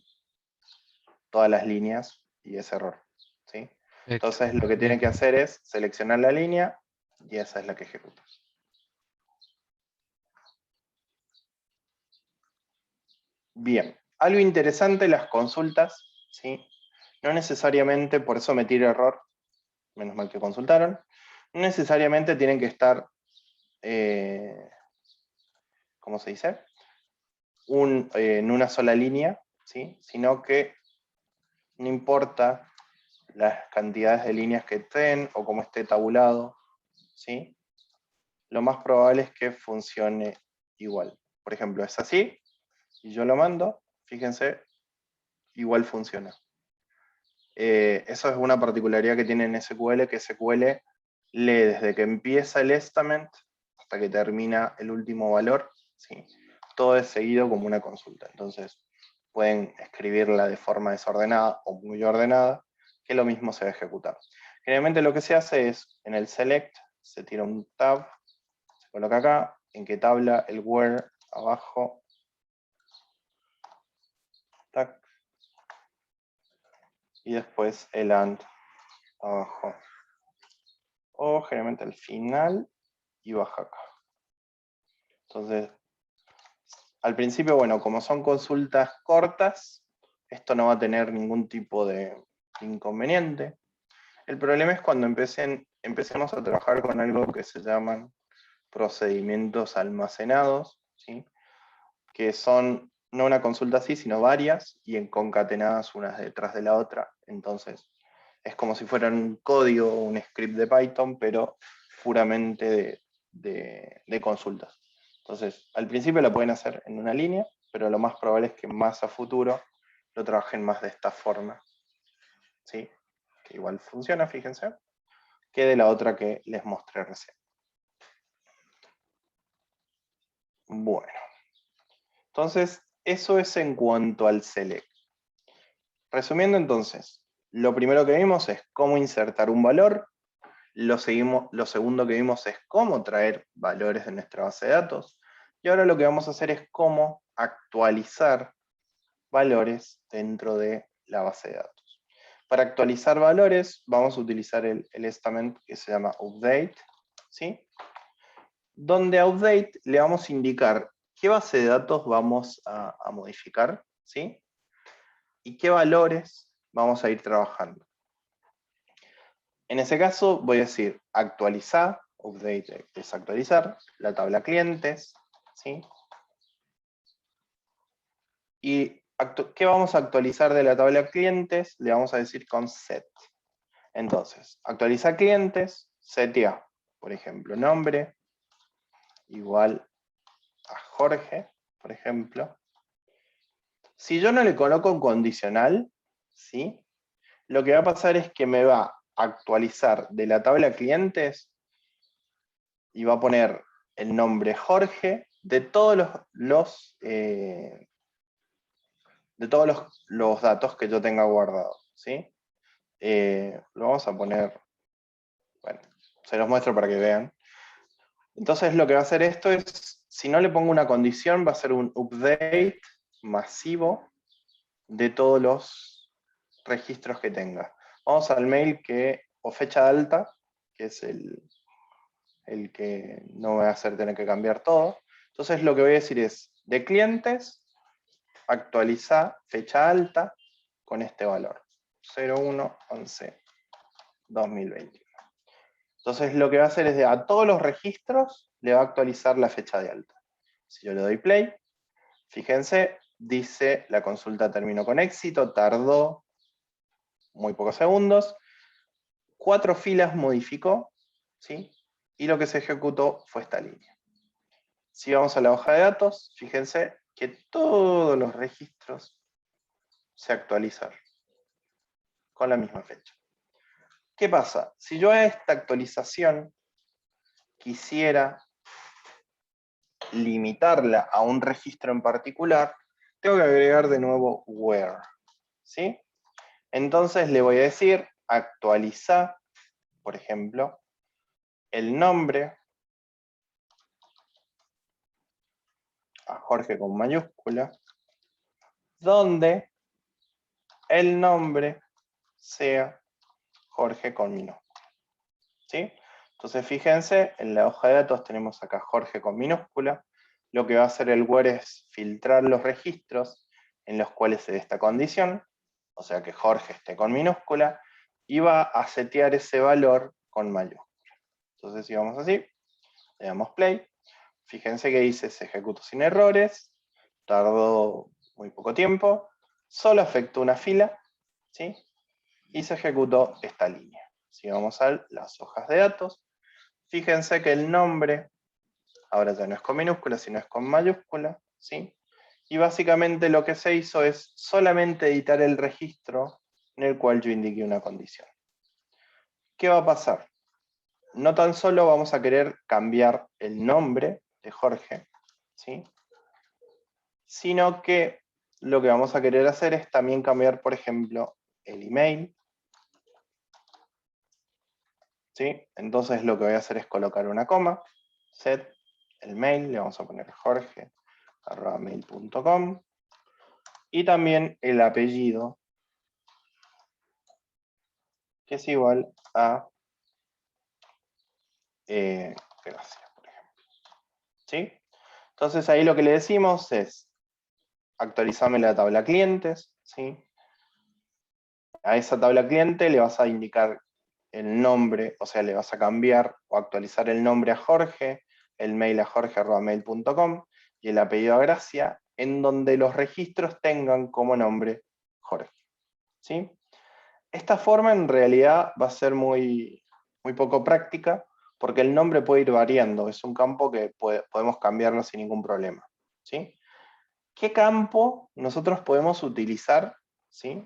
S1: todas las líneas y es error. ¿Sí? Entonces lo que tienen que
S2: Bien.
S1: hacer es seleccionar la línea y esa es la que ejecuta. Bien, algo interesante, las consultas, ¿sí? No necesariamente, por eso me tira error, menos mal que consultaron, no necesariamente tienen que estar, ¿cómo se dice? En una sola línea, ¿sí? Sino que no importa las cantidades de líneas que estén o cómo esté tabulado, ¿sí? Lo más probable es que funcione igual. Por ejemplo, es así, y yo lo mando, fíjense, igual funciona. Eso es una particularidad que tiene en SQL, que SQL lee desde que empieza el estimate hasta que termina el último valor, ¿sí? Todo es seguido como una consulta. Entonces, pueden escribirla de forma desordenada o muy ordenada, que lo mismo se va a ejecutar. Generalmente lo que se hace es, en el select, se tira un tab, se coloca acá, en qué tabla, el where, abajo, tac, y después el and, abajo. O generalmente al final y baja acá. Entonces, al principio, bueno, como son consultas cortas, esto no va a tener ningún tipo de inconveniente. El problema es cuando empecemos a trabajar con algo que se llaman procedimientos almacenados, ¿sí? Que son no una consulta así, sino varias y concatenadas unas detrás de la otra. Entonces, es como si fueran un código o un script de Python, pero puramente de consultas. Entonces, al principio lo pueden hacer en una línea, pero lo más probable es que más a futuro lo trabajen más de esta forma. ¿Sí? Que igual funciona, fíjense, que de la otra que les mostré recién. Bueno, entonces, eso es en cuanto al select. Resumiendo entonces, lo primero que vimos es cómo insertar un valor. Lo segundo que vimos es cómo traer valores de nuestra base de datos. Y ahora lo que vamos a hacer es cómo actualizar valores dentro de la base de datos. Para actualizar valores vamos a utilizar el statement que se llama update, ¿sí? Donde a update le vamos a indicar qué base de datos vamos a modificar, ¿sí? Y qué valores vamos a ir trabajando. En ese caso voy a decir actualizar, update es actualizar, la tabla clientes, ¿sí? Y ¿qué vamos a actualizar de la tabla clientes? Le vamos a decir con set. Entonces, actualizar clientes, setia, por ejemplo, nombre, igual a Jorge, por ejemplo. Si yo no le coloco un condicional, ¿sí? Lo que va a pasar es que me va a actualizar de la tabla clientes y va a poner el nombre Jorge de todos los datos que yo tenga guardados, ¿sí? Lo vamos a poner, bueno, se los muestro para que vean. Entonces lo que va a hacer esto es, si no le pongo una condición, va a ser un update masivo de todos los registros que tenga. Vamos al mail o fecha de alta, que es el que no me va a hacer tener que cambiar todo. Entonces lo que voy a decir es, de clientes, actualiza fecha alta con este valor, 01/11/2021. Entonces lo que va a hacer es, a todos los registros, le va a actualizar la fecha de alta. Si yo le doy play, fíjense, dice, la consulta terminó con éxito, tardó muy pocos segundos, 4 filas modificó, ¿sí? Y lo que se ejecutó fue esta línea. Si vamos a la hoja de datos, fíjense que todos los registros se actualizan con la misma fecha. ¿Qué pasa? Si yo a esta actualización quisiera limitarla a un registro en particular, tengo que agregar de nuevo where, ¿sí? Entonces le voy a decir actualiza, por ejemplo, el nombre a Jorge con mayúscula, donde el nombre sea Jorge con minúscula, ¿sí? Entonces fíjense, en la hoja de datos tenemos acá Jorge con minúscula. Lo que va a hacer el where es filtrar los registros en los cuales se dé esta condición, o sea que Jorge esté con minúscula, y va a setear ese valor con mayúscula. Entonces si vamos así, le damos play, fíjense que dice se ejecutó sin errores, tardó muy poco tiempo, solo afectó una fila, ¿sí? Y se ejecutó esta línea. Si vamos a las hojas de datos, fíjense que el nombre ahora ya no es con minúscula, sino es con mayúscula, ¿sí? Y básicamente lo que se hizo es solamente editar el registro en el cual yo indiqué una condición. ¿Qué va a pasar? No tan solo vamos a querer cambiar el nombre de Jorge, ¿sí? Sino que lo que vamos a querer hacer es también cambiar, por ejemplo, el email, ¿sí? Entonces lo que voy a hacer es colocar una coma, set el mail, le vamos a poner jorge@mail.com, y también el apellido, que es igual a gracias, por ejemplo, ¿sí? Entonces ahí lo que le decimos es actualizame la tabla clientes, ¿sí? A esa tabla cliente le vas a indicar el nombre, o sea, le vas a cambiar o actualizar el nombre a Jorge, el mail a jorge@mail.com y el apellido a Gracia, en donde los registros tengan como nombre Jorge, ¿sí? Esta forma en realidad va a ser muy poco práctica, porque el nombre puede ir variando, es un campo que podemos cambiarlo sin ningún problema, ¿sí? ¿Qué campo nosotros podemos utilizar, ¿sí?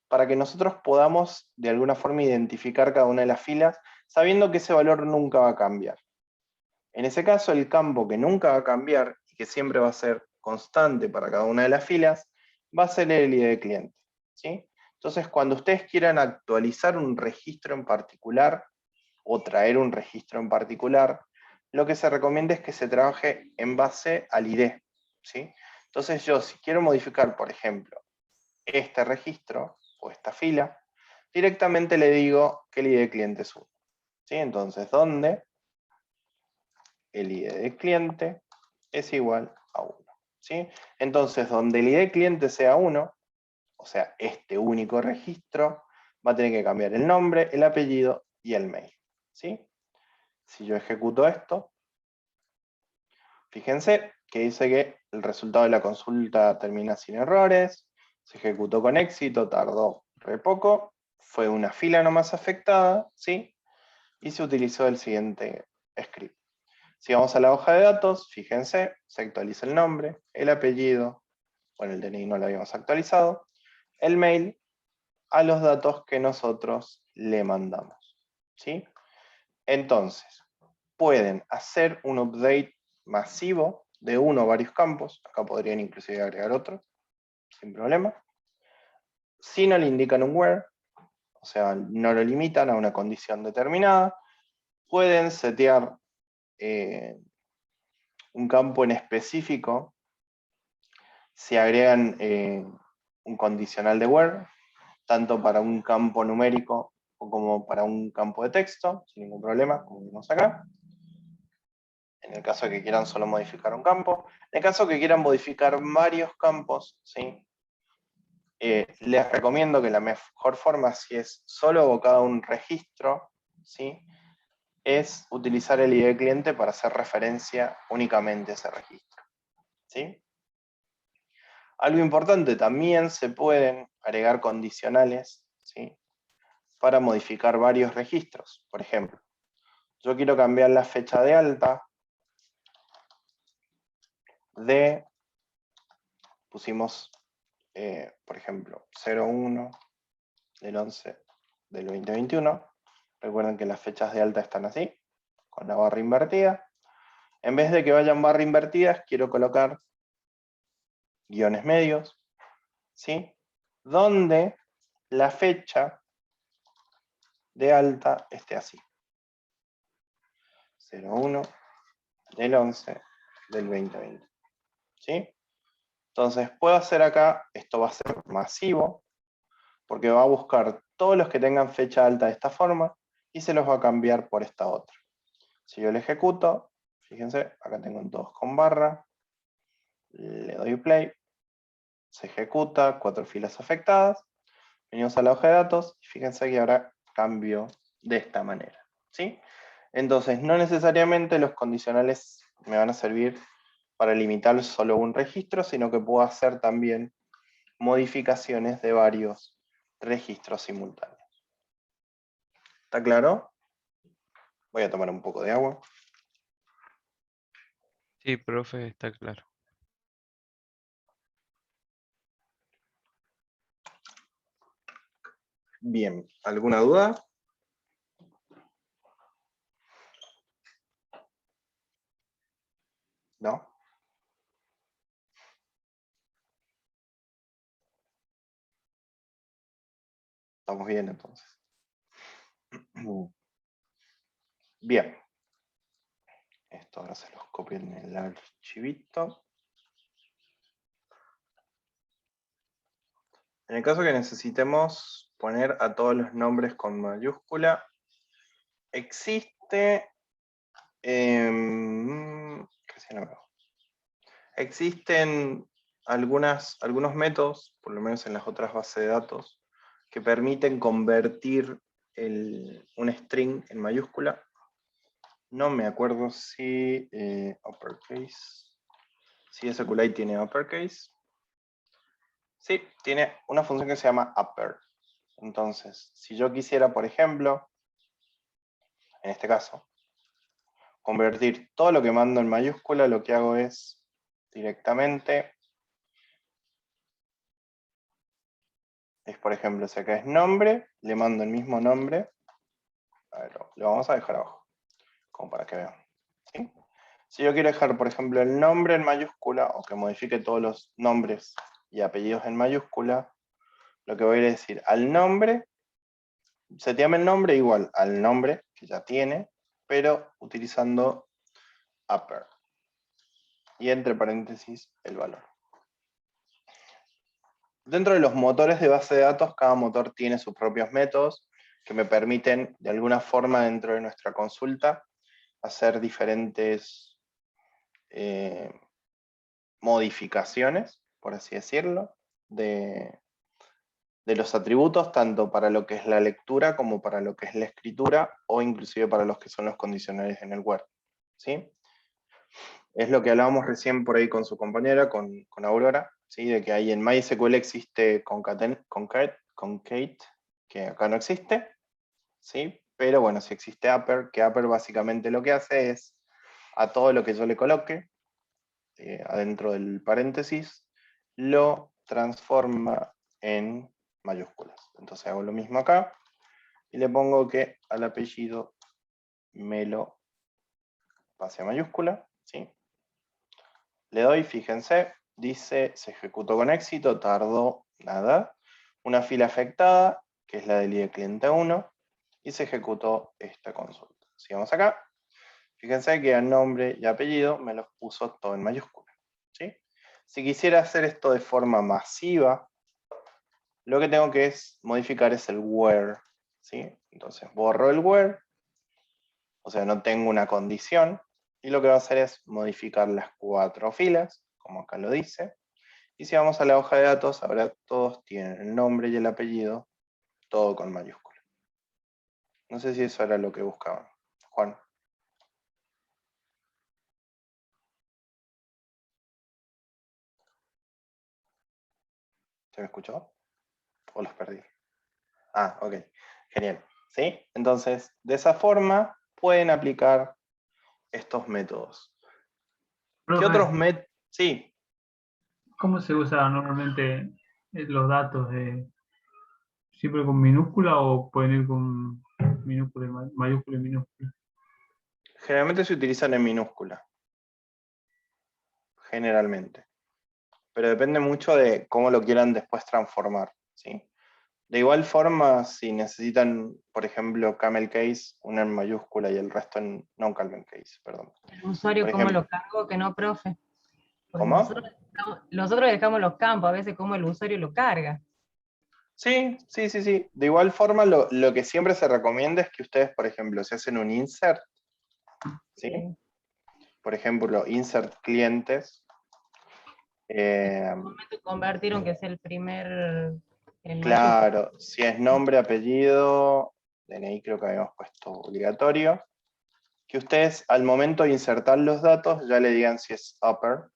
S1: Para que nosotros podamos de alguna forma identificar cada una de las filas, sabiendo que ese valor nunca va a cambiar? En ese caso, el campo que nunca va a cambiar y que siempre va a ser constante para cada una de las filas, va a ser el ID de cliente, ¿sí? Entonces, cuando ustedes quieran actualizar un registro en particular o traer un registro en particular, lo que se recomienda es que se trabaje en base al ID, ¿sí? Entonces yo, si quiero modificar, por ejemplo, este registro o esta fila, directamente le digo que el ID de cliente es 1, ¿sí? Entonces, ¿dónde? El ID de cliente es igual a 1, ¿sí? Entonces, donde el ID de cliente sea 1, o sea, este único registro, va a tener que cambiar el nombre, el apellido y el mail, ¿sí? Si yo ejecuto esto, fíjense que dice que el resultado de la consulta termina sin errores, se ejecutó con éxito, tardó re poco, fue una fila nomás afectada, ¿sí? Y se utilizó el siguiente script. Si vamos a la hoja de datos, fíjense, se actualiza el nombre, el apellido, bueno, el DNI no lo habíamos actualizado, el mail, a los datos que nosotros le mandamos, ¿sí? Entonces, pueden hacer un update masivo de uno o varios campos. Acá podrían inclusive agregar otros, sin problema. Si no le indican un where, o sea, no lo limitan a una condición determinada, pueden setear un campo en específico si agregan un condicional de where, tanto para un campo numérico o como para un campo de texto, sin ningún problema, como vimos acá. En el caso de que quieran solo modificar un campo. En el caso de que quieran modificar varios campos, ¿sí? Les recomiendo que la mejor forma, si es solo evocado un registro, ¿sí? Es utilizar el ID del cliente para hacer referencia únicamente a ese registro, ¿sí? Algo importante, también se pueden agregar condicionales, ¿sí? Para modificar varios registros. Por ejemplo, yo quiero cambiar la fecha de alta de, pusimos, por ejemplo, 01 del 11 del 2021. Recuerden que las fechas de alta están así, con la barra invertida. En vez de que vayan barra invertidas, quiero colocar guiones medios, ¿sí? Donde la fecha de alta esté así. 01 del 11 del 2020. ¿Sí? Entonces puedo hacer acá, esto va a ser masivo, porque va a buscar todos los que tengan fecha alta de esta forma y se los va a cambiar por esta otra. Si yo le ejecuto, fíjense, acá tengo todos con barra, le doy play, se ejecuta, 4 filas afectadas, venimos a la hoja de datos y fíjense que ahora cambio de esta manera. ¿Sí? Entonces, no necesariamente los condicionales me van a servir para limitar solo un registro, sino que puedo hacer también modificaciones de varios registros simultáneos. ¿Está claro? Voy a tomar un poco de agua.
S2: Sí, profe, está claro.
S1: Bien, ¿alguna duda? ¿No? Estamos bien entonces. Bien. Esto ahora se los copio en el archivito. En el caso que necesitemos poner a todos los nombres con mayúscula, existe... existen algunos métodos, por lo menos en las otras bases de datos, que permiten convertir un string en mayúscula. No me acuerdo si uppercase, si SQLite tiene uppercase. Sí, tiene una función que se llama upper. Entonces, si yo quisiera, por ejemplo, en este caso, convertir todo lo que mando en mayúscula, lo que hago es directamente, por ejemplo, si acá es nombre, le mando el mismo nombre. A ver, lo vamos a dejar abajo, como para que vean. ¿Sí? Si yo quiero dejar, por ejemplo, el nombre en mayúscula, o que modifique todos los nombres y apellidos en mayúscula, lo que voy a decir al nombre, seteame el nombre igual al nombre que ya tiene, pero utilizando upper. Y entre paréntesis el valor. Dentro de los motores de base de datos, cada motor tiene sus propios métodos que me permiten, de alguna forma, dentro de nuestra consulta, hacer diferentes modificaciones, por así decirlo, de los atributos, tanto para lo que es la lectura como para lo que es la escritura, o inclusive para los que son los condicionales en el Word. ¿Sí? Es lo que hablábamos recién por ahí con su compañera, con Aurora, ¿sí? De que ahí en MySQL existe concate, que acá no existe, ¿sí? Pero bueno, si existe upper, que upper básicamente lo que hace es a todo lo que yo le coloque adentro del paréntesis, lo transforma en mayúsculas. Entonces hago lo mismo acá y le pongo que al apellido me lo base mayúscula, ¿sí? Le doy, fíjense, dice, se ejecutó con éxito, tardó nada. Una fila afectada, que es la del IE cliente 1, y se ejecutó esta consulta. Sigamos acá. Fíjense que a nombre y apellido me los puso todo en mayúscula, ¿sí? Si quisiera hacer esto de forma masiva, lo que tengo que modificar es el where, ¿sí? Entonces borro el where, o sea, no tengo una condición, y lo que va a hacer es modificar las 4 filas, como acá lo dice, y si vamos a la hoja de datos, ahora todos tienen el nombre y el apellido, todo con mayúscula. No sé si eso era lo que buscaban. Juan. ¿Se me escuchó? ¿O los perdí? Ah, ok. Genial. ¿Sí? Entonces, de esa forma pueden aplicar estos métodos. ¿Qué
S7: Profe,
S1: otros métodos? Sí,
S7: ¿cómo se usa normalmente los datos? ¿Siempre con minúscula o pueden ir con minúscula, mayúscula y minúscula?
S1: generalmente se utilizan en minúscula. Generalmente. Pero depende mucho de cómo lo quieran después transformar, ¿sí? De igual forma, si necesitan, por ejemplo, camel case, una en mayúscula y el resto en no camel case, perdón.
S4: El usuario,
S1: Por
S4: ¿cómo
S1: ejemplo,
S4: lo cargo? Que no, profe. Porque
S1: ¿cómo?
S4: nosotros dejamos los campos, a veces cómo el usuario lo carga.
S1: Sí, sí, sí, sí. De igual forma, lo que siempre se recomienda es que ustedes, por ejemplo, si hacen un insert, ¿sí?
S4: Sí.
S1: Por ejemplo, insert clientes,
S4: Convertir aunque sea el primer en mayúscula.
S1: claro, si es nombre, apellido, DNI creo que habíamos puesto obligatorio, que ustedes al momento de insertar los datos ya le digan si es upper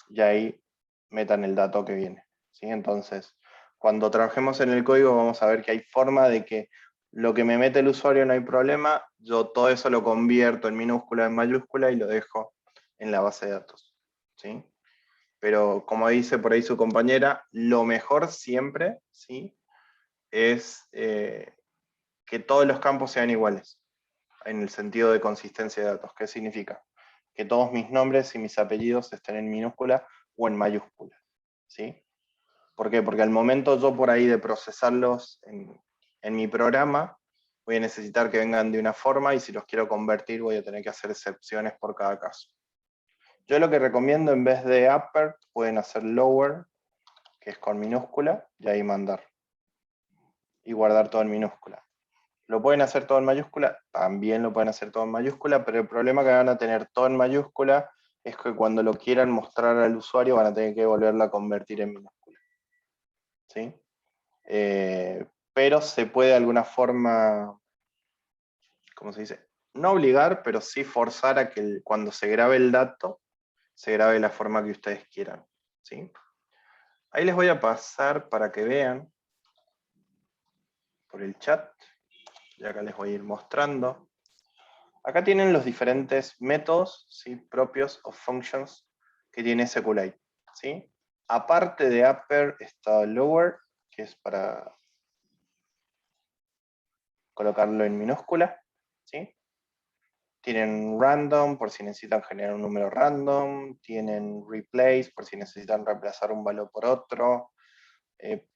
S1: y ahí metan el dato que viene, ¿sí? Entonces, cuando trabajemos en el código vamos a ver que hay forma de que lo que me mete el usuario no hay problema, yo todo eso lo convierto en minúscula, en mayúscula y lo dejo en la base de datos, ¿sí? Pero como dice por ahí su compañera, lo mejor siempre, ¿sí? Es que todos los campos sean iguales, en el sentido de consistencia de datos. ¿Qué significa? Que todos mis nombres y mis apellidos estén en minúscula o en mayúscula, ¿sí? ¿Por qué? Porque al momento yo por ahí de procesarlos en mi programa, voy a necesitar que vengan de una forma y si los quiero convertir voy a tener que hacer excepciones por cada caso. Yo lo que recomiendo en vez de upper, pueden hacer lower, que es con minúscula, y ahí mandar. Y guardar todo en minúscula. ¿Lo pueden hacer todo en mayúscula? También lo pueden hacer todo en mayúscula, pero el problema que van a tener todo en mayúscula es que cuando lo quieran mostrar al usuario van a tener que volverlo a convertir en minúscula, ¿sí? Pero se puede de alguna forma, ¿cómo se dice? No obligar, pero sí forzar a que cuando se grabe el dato, se grabe de la forma que ustedes quieran, ¿sí? Ahí les voy a pasar para que vean por el chat, y acá les voy a ir mostrando. Acá tienen los diferentes métodos, ¿sí? Propios o functions que tiene SQLite, ¿sí? Aparte de upper está lower, que es para colocarlo en minúscula, ¿sí? Tienen random por si necesitan generar un número random, tienen replace por si necesitan reemplazar un valor por otro,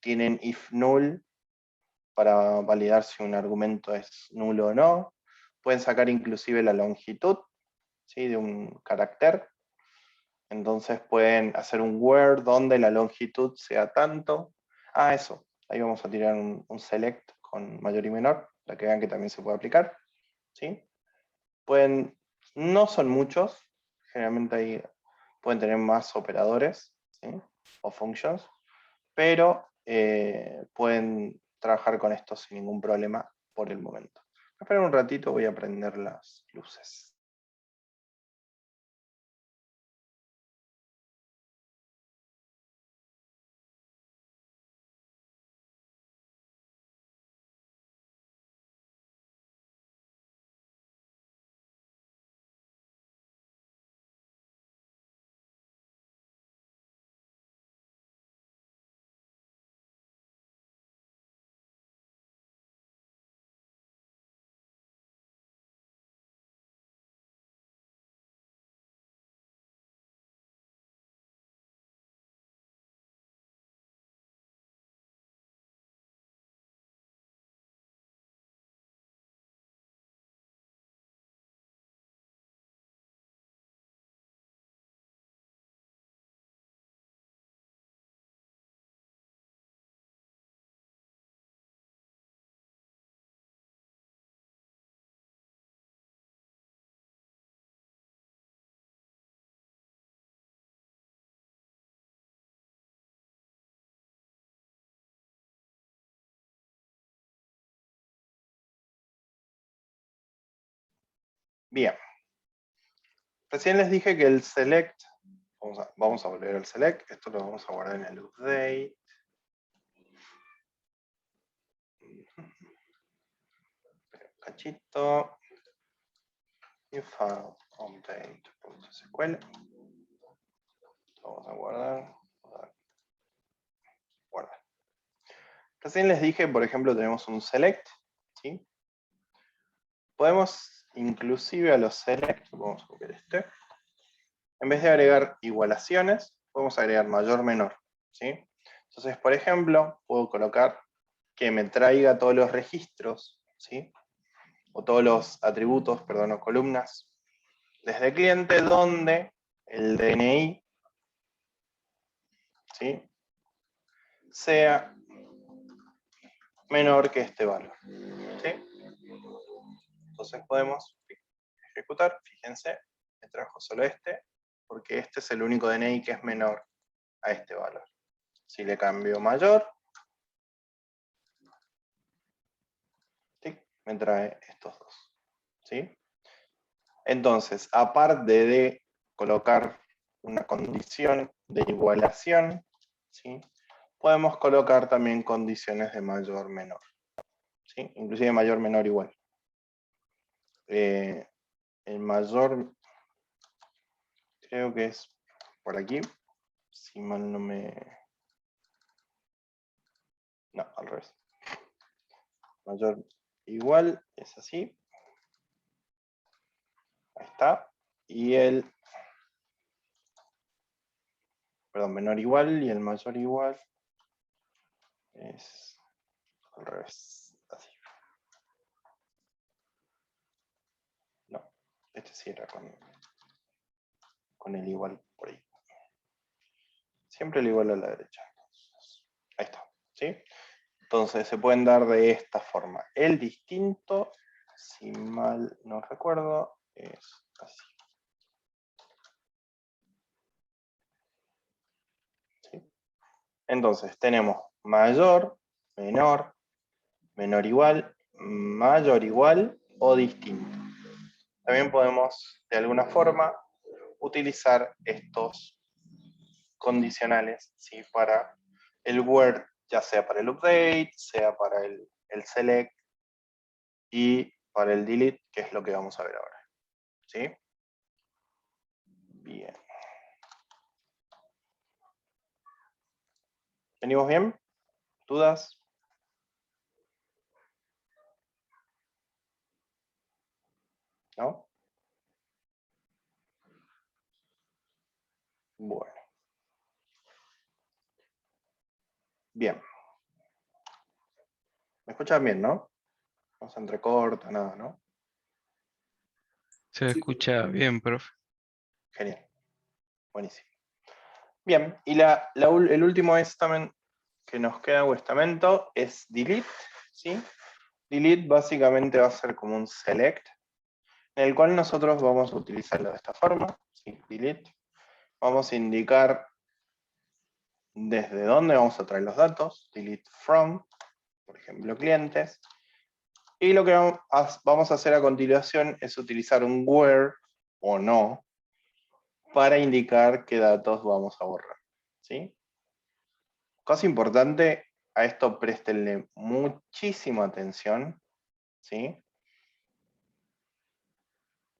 S1: tienen if null para validar si un argumento es nulo o no, pueden sacar inclusive la longitud, ¿sí? De un carácter, entonces pueden hacer un where donde la longitud sea tanto. Ah, eso, ahí vamos a tirar un select con mayor y menor, para que vean que también se puede aplicar, ¿sí? Pueden, no son muchos, generalmente ahí pueden tener más operadores, ¿sí? O functions, pero pueden trabajar con esto sin ningún problema por el momento. Esperen un ratito, voy a prender las luces. Bien. Recién les dije que el select, vamos a volver al select, esto lo vamos a guardar en el update. Cachito. New file update.sql. Vamos a guardar. Guardar. Recién les dije, por ejemplo, tenemos un select, ¿sí? Podemos, inclusive a los select, vamos a copiar este, en vez de agregar igualaciones, podemos agregar mayor, menor, ¿sí? Entonces, por ejemplo, puedo colocar que me traiga todos los registros, ¿sí? O todos los atributos, perdón, o columnas, desde cliente donde el DNI, ¿sí? sea menor que este valor, ¿sí? Entonces podemos ejecutar, fíjense, me trajo solo este, porque este es el único DNI que es menor a este valor. Si le cambio mayor, ¿sí? me trae estos dos, ¿sí? Entonces, aparte de colocar una condición de igualación, ¿sí? podemos colocar también condiciones de mayor, menor, ¿sí? inclusive mayor, menor, igual. El mayor, creo que es por aquí, si mal no me... No, al revés. Mayor, igual, es así. Ahí está. Y el... Perdón, menor igual y el mayor igual es al revés. Así. No, este sí era con el igual por ahí. Siempre el igual a la derecha. Ahí está, ¿sí? Entonces se pueden dar de esta forma. El distinto, si mal no recuerdo, es así. ¿Sí? Entonces tenemos mayor, menor, menor igual, mayor igual o distinto. También podemos, de alguna forma, utilizar estos condicionales, ¿sí? para el where, ya sea para el update, sea para el select y para el delete, que es lo que vamos a ver ahora. ¿Sí? Bien. ¿Venimos bien? ¿Dudas? ¿No? Bueno. Bien. ¿Me escuchan bien, no? No se entrecorta, nada, ¿no?
S2: Se
S3: Sí,
S2: escucha bien, profe.
S1: Genial. Buenísimo. Bien, y el último estamento que nos queda o estamento es delete, ¿sí? Delete básicamente va a ser como un select, en el cual nosotros vamos a utilizarlo de esta forma, ¿sí? Delete. Vamos a indicar desde dónde vamos a traer los datos, delete from, por ejemplo, clientes. Y lo que vamos a hacer a continuación es utilizar un where o no para indicar qué datos vamos a borrar, ¿sí? Cosa importante, a esto préstenle muchísima atención, ¿sí?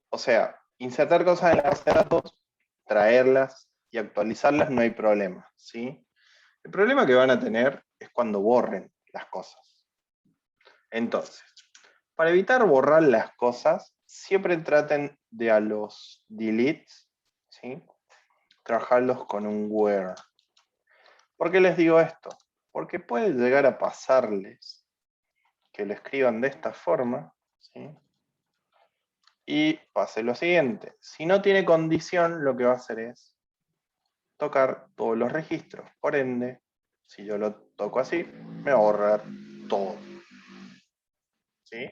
S1: O sea, insertar cosas en la base de datos, traerlas y actualizarlas no hay problema, ¿sí? El problema que van a tener es cuando borren las cosas. Entonces, para evitar borrar las cosas, siempre traten de a los deletes, ¿sí? trabajarlos con un where. ¿Por qué les digo esto? Porque puede llegar a pasarles que lo escriban de esta forma, ¿sí? y pase lo siguiente. Si no tiene condición, lo que va a hacer es tocar todos los registros. Por ende, si yo lo toco así, me va a borrar todo. ¿Sí?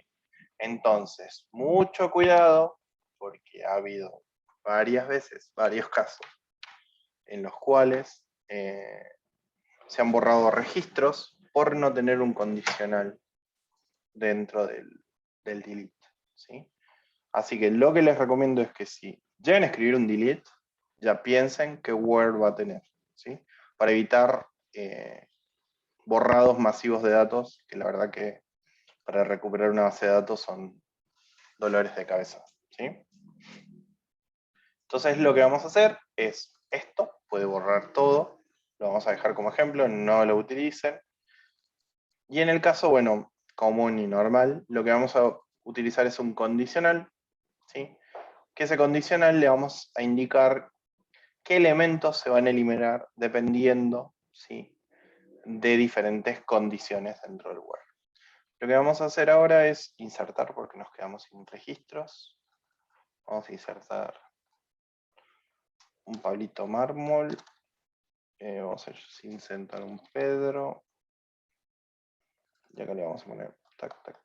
S1: Entonces, mucho cuidado, porque ha habido varias veces, varios casos, en los cuales se han borrado registros por no tener un condicional dentro del delete. ¿Sí? Así que lo que les recomiendo es que si llegan a escribir un delete, ya piensen qué word va a tener, ¿sí? Para evitar borrados masivos de datos, que la verdad que para recuperar una base de datos son dolores de cabeza, ¿sí? Entonces lo que vamos a hacer es esto, puede borrar todo, lo vamos a dejar como ejemplo, no lo utilicen. Y en el caso, bueno, común y normal, lo que vamos a utilizar es un condicional, ¿sí? Que ese condicional le vamos a indicar qué elementos se van a eliminar dependiendo, ¿sí?, de diferentes condiciones dentro del word. Lo que vamos a hacer ahora es insertar, porque nos quedamos sin registros. Vamos a insertar un Pablito Mármol. Vamos a insertar un Pedro. Y acá le vamos a poner tac, tac.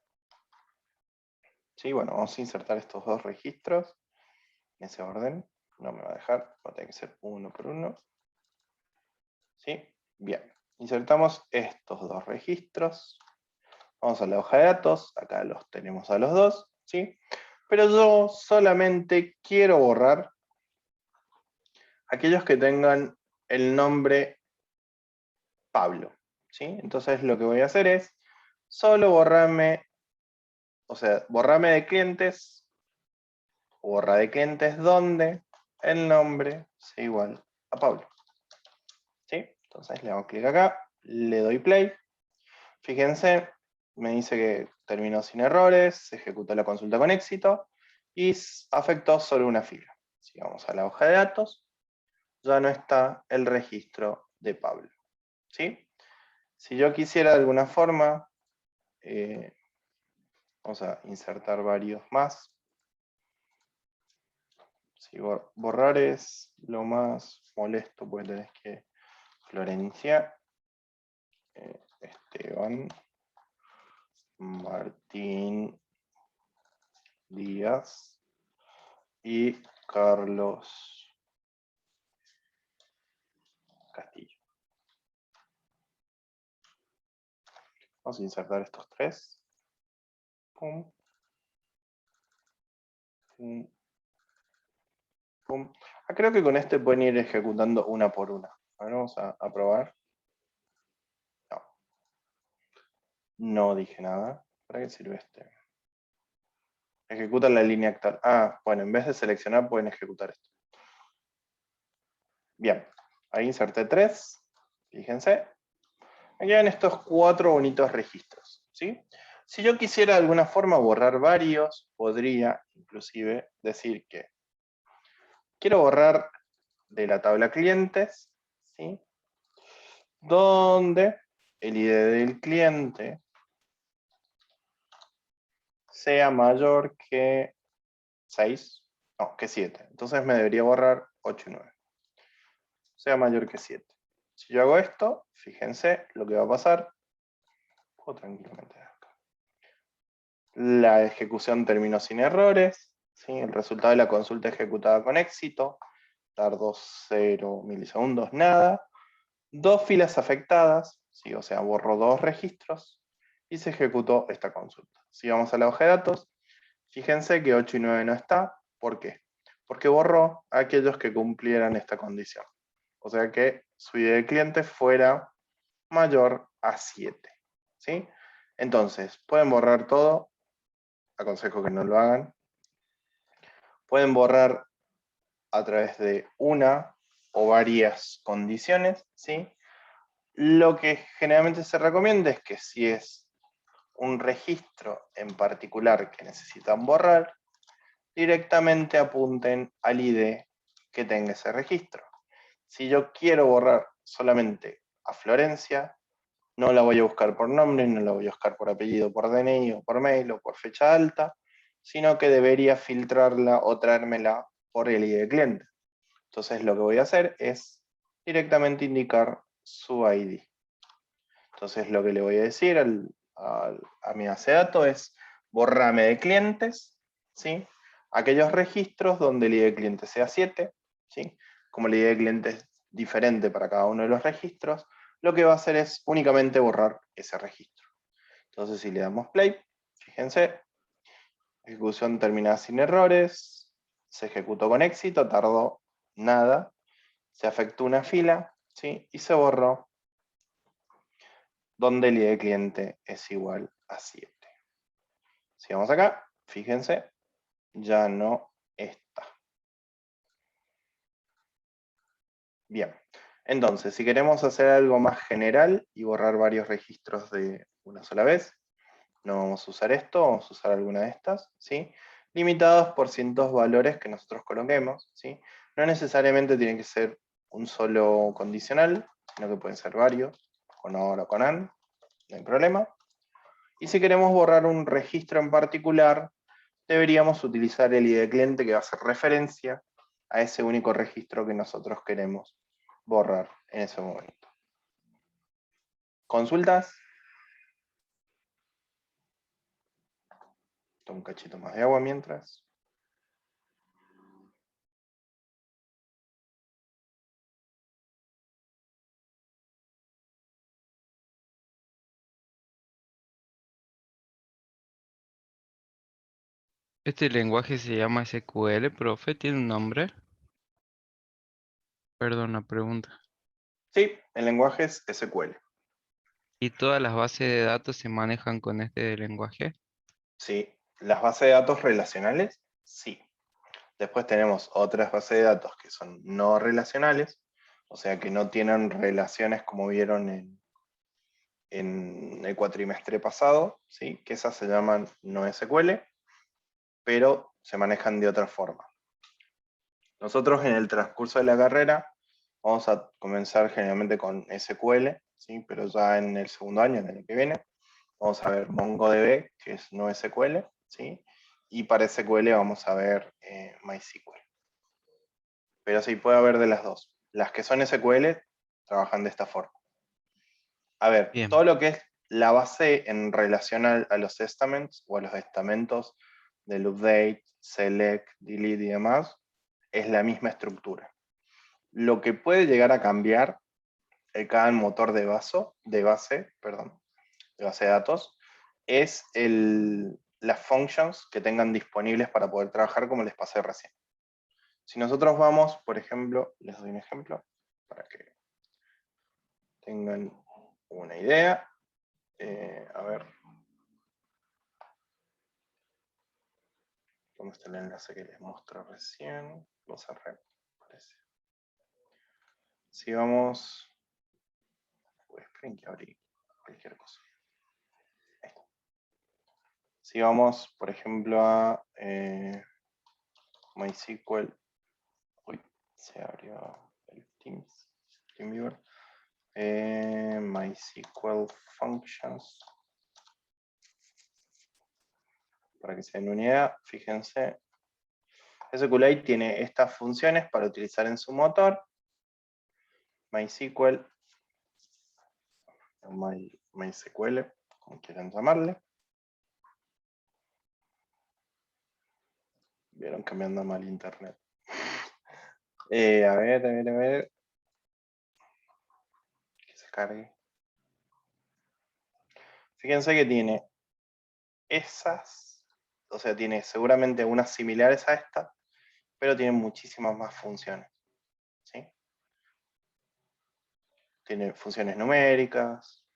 S1: Sí, bueno, vamos a insertar estos dos registros en ese orden. No me va a dejar, va a tener que ser uno por uno. ¿Sí? Bien. Insertamos estos dos registros. Vamos a la hoja de datos. Acá los tenemos a los dos. ¿Sí? Pero yo solamente quiero borrar aquellos que tengan el nombre Pablo. ¿Sí? Entonces lo que voy a hacer es solo borrarme, o sea, borrarme de clientes, borra de clientes donde el nombre sea igual a Pablo. ¿Sí? Entonces le damos clic acá, le doy play. Fíjense, me dice que terminó sin errores, se ejecutó la consulta con éxito y afectó solo una fila. Si vamos a la hoja de datos, ya no está el registro de Pablo. ¿Sí? Si yo quisiera de alguna forma, vamos a insertar varios más. Si borrar es lo más molesto, pues tenés que Florencia, Esteban, Martín Díaz y Carlos Castillo. Vamos a insertar estos tres. Pum. Pum. Pum. Creo que con este pueden ir ejecutando una por una. A ver, vamos a probar. No. No dije nada. ¿Para qué sirve este? Ejecuta la línea actual. Bueno, en vez de seleccionar pueden ejecutar esto. Bien, ahí inserté 3. Fíjense. Me quedan estos 4 bonitos registros, ¿sí? Si yo quisiera de alguna forma borrar varios, podría inclusive decir que quiero borrar de la tabla clientes, ¿sí?, donde el ID del cliente sea mayor que 6, no, que 7. Entonces me debería borrar 8 y 9. Sea mayor que 7. Si yo hago esto, fíjense lo que va a pasar. Puedo tranquilamente acá. La ejecución terminó sin errores, ¿sí? El resultado de la consulta ejecutada con éxito, tardó 0 milisegundos, nada. 2 filas afectadas, ¿sí? O sea, borró 2 registros y se ejecutó esta consulta. Si vamos a la hoja de datos, fíjense que 8 y 9 no está. ¿Por qué? Porque borró a aquellos que cumplieran esta condición. O sea que su ID de cliente fuera mayor a 7. ¿Sí? Entonces, pueden borrar todo. Aconsejo que no lo hagan. Pueden borrar a través de una o varias condiciones, ¿sí? Lo que generalmente se recomienda es que si es un registro en particular que necesitan borrar, directamente apunten al ID que tenga ese registro. Si yo quiero borrar solamente a Florencia, no la voy a buscar por nombre, no la voy a buscar por apellido, por DNI o por mail o por fecha alta, sino que debería filtrarla o traérmela por el ID de cliente. Entonces lo que voy a hacer es directamente indicar su ID. Entonces lo que le voy a decir a mi base de datos es borrame de clientes, ¿sí?, aquellos registros donde el ID de cliente sea 7, ¿sí? Como el ID de cliente es diferente para cada uno de los registros, lo que va a hacer es únicamente borrar ese registro. Entonces si le damos play, fíjense, Ejecución terminada sin errores. Se ejecutó con éxito, tardó nada. Se afectó una fila, ¿sí? Y se borró donde el ID de cliente es igual a 7. Si vamos acá, fíjense, ya no está. Bien, entonces, si queremos hacer algo más general y borrar varios registros de una sola vez, no vamos a usar esto, vamos a usar alguna de estas, ¿sí? Limitados por ciertos valores que nosotros coloquemos, ¿sí? No necesariamente tiene que ser un solo condicional, sino que pueden ser varios, con OR o con AND, no hay problema. Y si queremos borrar un registro en particular, deberíamos utilizar el ID de cliente que va a hacer referencia a ese único registro que nosotros queremos borrar en ese momento. ¿Consultas? Tomo un cachito más de agua mientras.
S2: Este lenguaje se llama SQL, profe, ¿tiene un nombre? Perdón, la pregunta.
S1: Sí, el lenguaje es SQL.
S2: ¿Y todas las bases de datos se manejan con este lenguaje?
S1: Sí, las bases de datos relacionales, sí. Después tenemos otras bases de datos que son no relacionales, o sea que no tienen relaciones como vieron en el cuatrimestre pasado, ¿sí? Que esas se llaman no SQL, pero se manejan de otra forma. Nosotros en el transcurso de la carrera vamos a comenzar generalmente con SQL, ¿sí? Pero ya en el segundo año, en el año que viene, vamos a ver MongoDB, que es no SQL, ¿sí? Y para SQL vamos a ver MySQL. Pero sí, puede haber de las dos. Las que son SQL trabajan de esta forma. A ver,
S2: Bien.
S1: todo lo que es la base en relación a los estaments o a los estamentos del update, select, delete y demás, es la misma estructura. Lo que puede llegar a cambiar en cada motor de base de datos, es las functions que tengan disponibles para poder trabajar como les pasé recién. Si nosotros vamos, por ejemplo, les doy un ejemplo para que tengan una idea. A ver. ¿Dónde está el enlace que les mostré recién? Lo cerré, parece. Si vamos... esperen que abrí cualquier cosa. Ahí está. Si vamos, por ejemplo, a MySQL. Uy, se abrió el TeamViewer. MySQL Functions. Para que se den una idea, fíjense. SQLite tiene estas funciones para utilizar en su motor. MySQL, MySQL, como quieran llamarle. Vieron que me anda mal internet. A ver. Que se cargue. Fíjense que tiene esas, o sea, tiene seguramente unas similares a esta, pero tiene muchísimas más funciones. ¿Sí? Tiene funciones numéricas,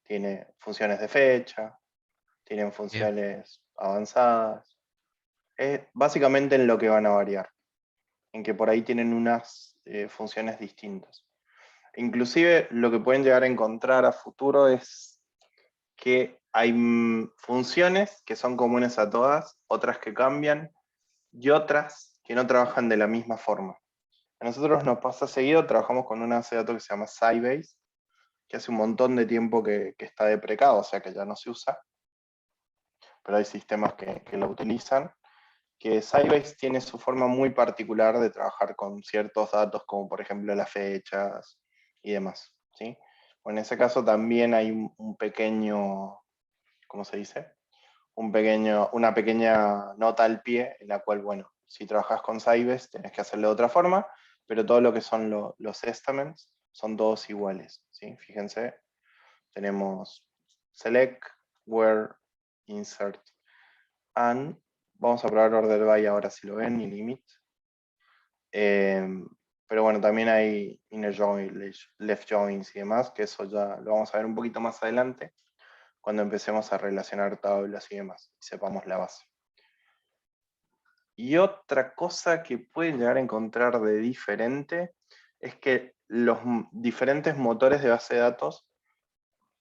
S1: tiene funciones de fecha, tienen funciones avanzadas. Es básicamente en lo que van a variar, en que por ahí tienen unas funciones distintas. Inclusive lo que pueden llegar a encontrar a futuro es que hay funciones que son comunes a todas, otras que cambian y otras que no trabajan de la misma forma. A nosotros nos pasa seguido, trabajamos con una base de datos que se llama Sybase, que hace un montón de tiempo que está deprecado, o sea que ya no se usa, pero hay sistemas que lo utilizan, que Sybase tiene su forma muy particular de trabajar con ciertos datos, como por ejemplo las fechas y demás, ¿sí? Bueno, en ese caso también hay un pequeño, ¿cómo se dice? Una pequeña nota al pie, en la cual, bueno, si trabajas con Sybase tenés que hacerlo de otra forma, pero todo lo que son los estaments son todos iguales, ¿sí? Fíjense, tenemos select, where, insert, and Vamos a probar order by ahora si lo ven y limit. Pero bueno, también hay inner join, left joins y demás, que eso ya lo vamos a ver un poquito más adelante, cuando empecemos a relacionar tablas y demás, y sepamos la base. Y otra cosa que pueden llegar a encontrar de diferente es que los diferentes motores de base de datos,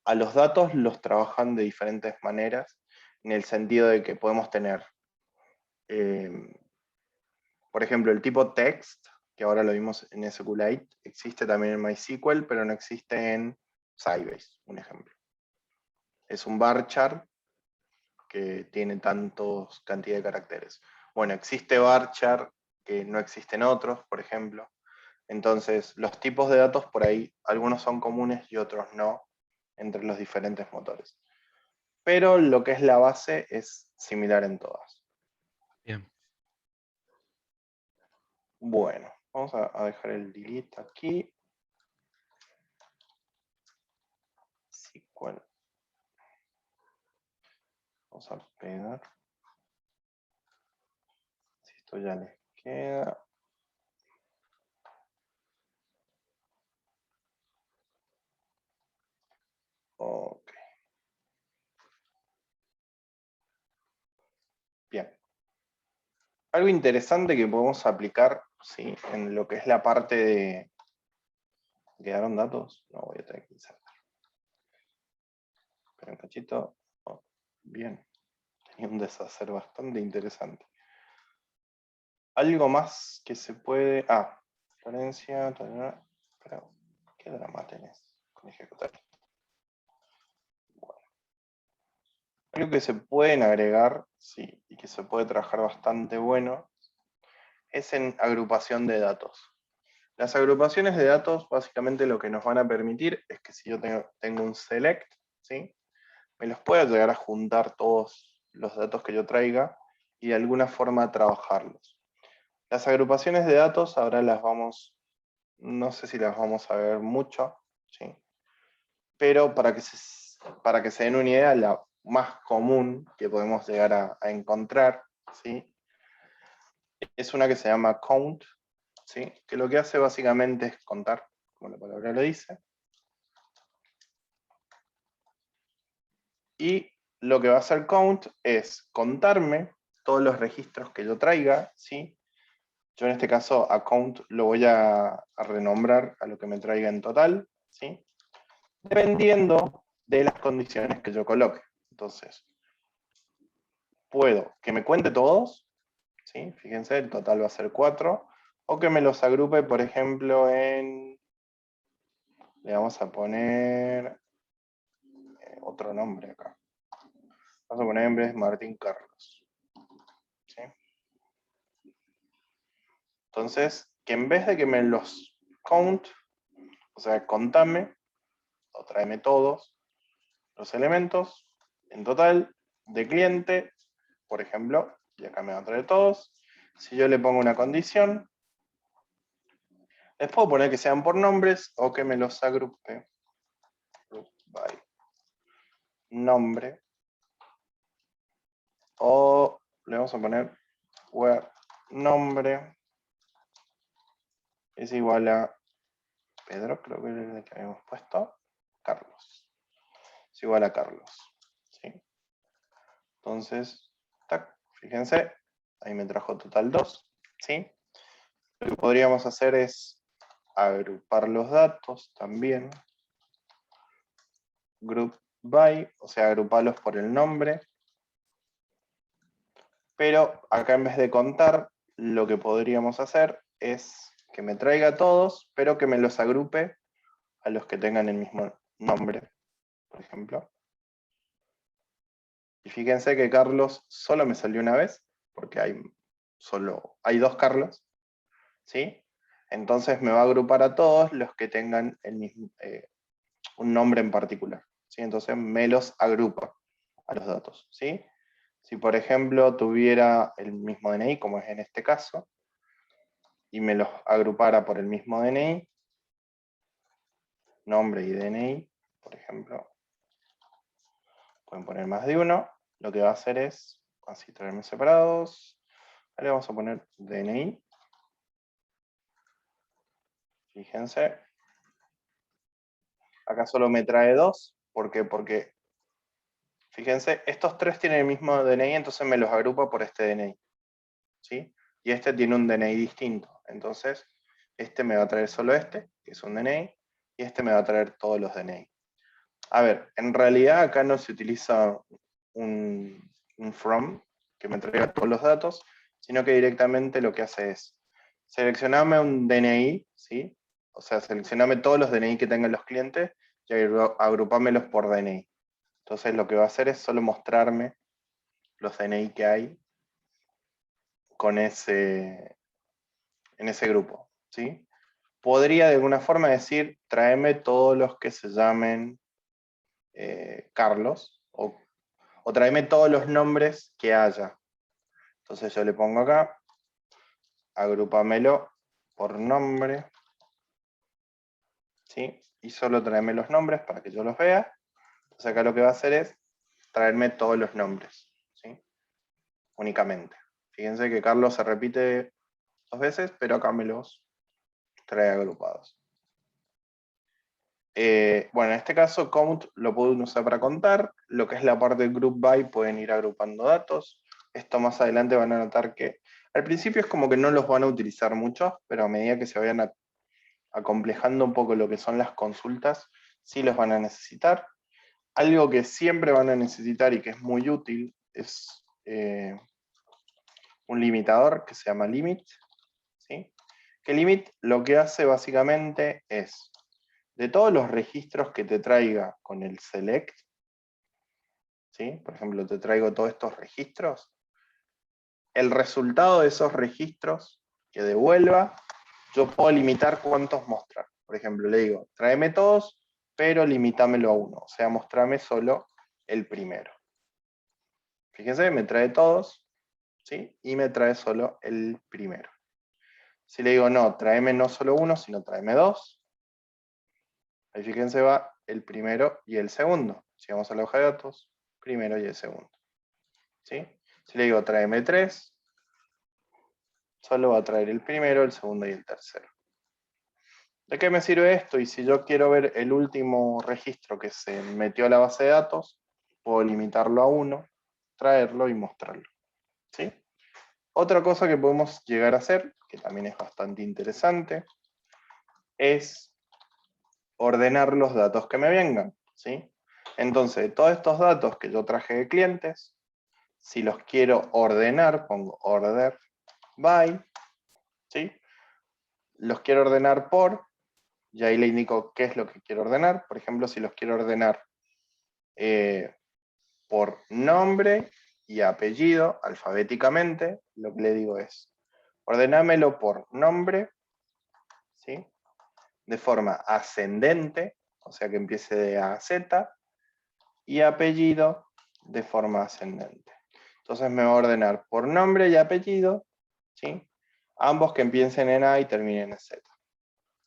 S1: a los datos los trabajan de diferentes maneras, en el sentido de que podemos tener, por ejemplo, el tipo text, que ahora lo vimos en SQLite, existe también en MySQL, pero no existe en Sybase, un ejemplo. Es un varchar que tiene tantos cantidad de caracteres. Bueno, existe varchar que no existen otros, por ejemplo. Entonces, los tipos de datos por ahí, algunos son comunes y otros no, entre los diferentes motores. Pero lo que es la base es similar en todas.
S2: Bien.
S1: Bueno, vamos a dejar el delete aquí. SQL. Vamos a pegar. Si esto ya les queda. Ok. Bien. Algo interesante que podemos aplicar, ¿sí?, en lo que es la parte de... ¿Quedaron datos? No, voy a tener que insertar. Espera un cachito. Oh, bien. Tenía un deshacer bastante interesante. Algo más que se puede... Florencia... Pero, ¿qué drama tenés con ejecutar? Bueno. Algo que se pueden agregar, sí, y que se puede trabajar bastante bueno, es en agrupación de datos. Las agrupaciones de datos básicamente lo que nos van a permitir es que si yo tengo un select, ¿sí?, me los pueda llegar a juntar todos los datos que yo traiga y de alguna forma trabajarlos. Las agrupaciones de datos ahora las vamos, no sé si las vamos a ver mucho, ¿sí?, pero para que se den una idea, la más común que podemos llegar a encontrar, ¿sí?, es una que se llama count, ¿sí?, que lo que hace básicamente es contar, como la palabra lo dice. Y lo que va a hacer count es contarme todos los registros que yo traiga, ¿sí? Yo en este caso a count lo voy a renombrar a lo que me traiga en total, ¿sí?, dependiendo de las condiciones que yo coloque. Entonces, puedo que me cuente todos, ¿sí? Fíjense, el total va a ser 4, o que me los agrupe, por ejemplo, en... Le vamos a poner otro nombre acá. Vamos a poner en vez Martín Carlos. ¿Sí? Entonces, que en vez de que me los count, o sea, contame, o tráeme todos los elementos, en total, de cliente, por ejemplo, y acá me va a traer todos. Si yo le pongo una condición, les puedo poner que sean por nombres o que me los agrupe. Group by nombre. O le vamos a poner where nombre es igual a Pedro, creo que es el que habíamos puesto, Carlos. Es igual a Carlos. ¿Sí? Entonces, tac, fíjense, ahí me trajo total 2. ¿Sí? Lo que podríamos hacer es agrupar los datos también. Group by, o sea, agruparlos por el nombre. Pero acá en vez de contar, lo que podríamos hacer es que me traiga todos, pero que me los agrupe a los que tengan el mismo nombre, por ejemplo. Y fíjense que Carlos solo me salió una vez, porque hay 2 Carlos, ¿sí? Entonces me va a agrupar a todos los que tengan el mismo, un nombre en particular, ¿sí? Entonces me los agrupa a los datos, ¿sí? Si por ejemplo tuviera el mismo DNI, como es en este caso, y me los agrupara por el mismo DNI, nombre y DNI, por ejemplo, pueden poner más de uno, lo que va a hacer es así traerme separados. Ahora le vamos a poner DNI. Fíjense. Acá solo me trae 2. ¿Por qué? Porque, fíjense, estos 3 tienen el mismo DNI, entonces me los agrupa por este DNI. ¿Sí? Y este tiene un DNI distinto. Entonces, este me va a traer solo este, que es un DNI, y este me va a traer todos los DNI. A ver, en realidad acá no se utiliza un from, que me traiga todos los datos, sino que directamente lo que hace es seleccionarme un DNI, ¿sí? O sea, seleccionarme todos los DNI que tengan los clientes y agrupármelos por DNI. Entonces lo que va a hacer es solo mostrarme los DNI que hay con en ese grupo, ¿sí? Podría de alguna forma decir, tráeme todos los que se llamen Carlos, o tráeme todos los nombres que haya. Entonces yo le pongo acá, agrupámelo por nombre, ¿sí? Y solo tráeme los nombres para que yo los vea. Entonces acá lo que va a hacer es traerme todos los nombres, ¿sí? Únicamente. Fíjense que Carlos se repite 2 veces, pero acá me los trae agrupados. Bueno, en este caso count lo pueden usar para contar. Lo que es la parte del group by pueden ir agrupando datos. Esto más adelante van a notar que al principio es como que no los van a utilizar mucho, pero a medida que se vayan acomplejando un poco lo que son las consultas, sí los van a necesitar. Algo que siempre van a necesitar y que es muy útil es un limitador que se llama limit, ¿sí? Que limit lo que hace básicamente es, de todos los registros que te traiga con el select, ¿sí? Por ejemplo, te traigo todos estos registros, el resultado de esos registros que devuelva, yo puedo limitar cuántos mostrar. Por ejemplo, le digo, tráeme todos, pero limitámelo a 1, o sea, mostrame solo el primero. Fíjense, me trae todos, ¿sí? Y me trae solo el primero. Si le digo, no, tráeme no solo 1, sino tráeme 2, ahí fíjense va el primero y el segundo. Si vamos a la hoja de datos, primero y el segundo. ¿Sí? Si le digo tráeme 3, solo va a traer el primero, el segundo y el tercero. ¿De qué me sirve esto? Y si yo quiero ver el último registro que se metió a la base de datos, puedo limitarlo a 1, traerlo y mostrarlo. ¿Sí? Otra cosa que podemos llegar a hacer, que también es bastante interesante, es ordenar los datos que me vengan, ¿sí? Entonces, todos estos datos que yo traje de clientes, si los quiero ordenar, pongo order by, ¿sí? Los quiero ordenar por, y ahí le indico qué es lo que quiero ordenar. Por ejemplo, si los quiero ordenar por nombre y apellido, alfabéticamente, lo que le digo es, ordenámelo por nombre, ¿sí? De forma ascendente, o sea que empiece de A a Z, y apellido de forma ascendente. Entonces me va a ordenar por nombre y apellido, ¿sí? Ambos que empiecen en A y terminen en Z.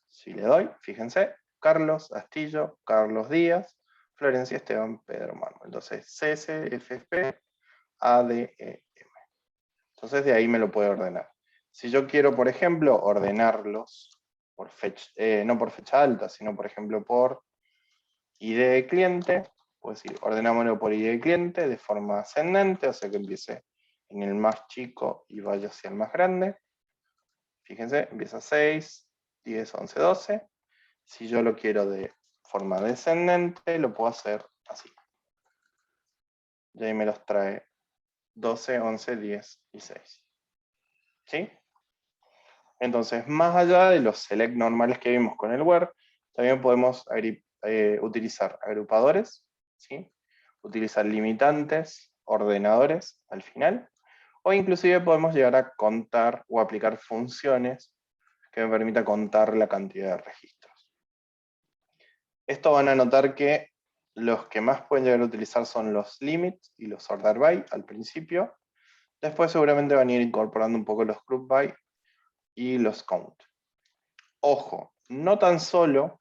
S1: Si le doy, fíjense, Carlos Astillo, Carlos Díaz, Florencia Esteban, Pedro Manuel. Entonces CSFP ADEM. Entonces de ahí me lo puede ordenar. Si yo quiero, por ejemplo, ordenarlos por fecha, no por fecha alta, sino por ejemplo por ID de cliente, puedo decir, ordenámoslo por ID de cliente de forma ascendente, o sea que empiece en el más chico y vaya hacia el más grande. Fíjense, empieza 6, 10, 11, 12. Si yo lo quiero de forma descendente, lo puedo hacer así. Y ahí me los trae 12, 11, 10 y 6. ¿Sí? Entonces, más allá de los select normales que vimos con el where, también podemos utilizar agrupadores, ¿sí? Utilizar limitantes, ordenadores al final, o inclusive podemos llegar a contar o aplicar funciones que me permita contar la cantidad de registros. Esto van a notar que los que más pueden llegar a utilizar son los limits y los order by al principio. Después seguramente van a ir incorporando un poco los group by y los count. Ojo, no tan solo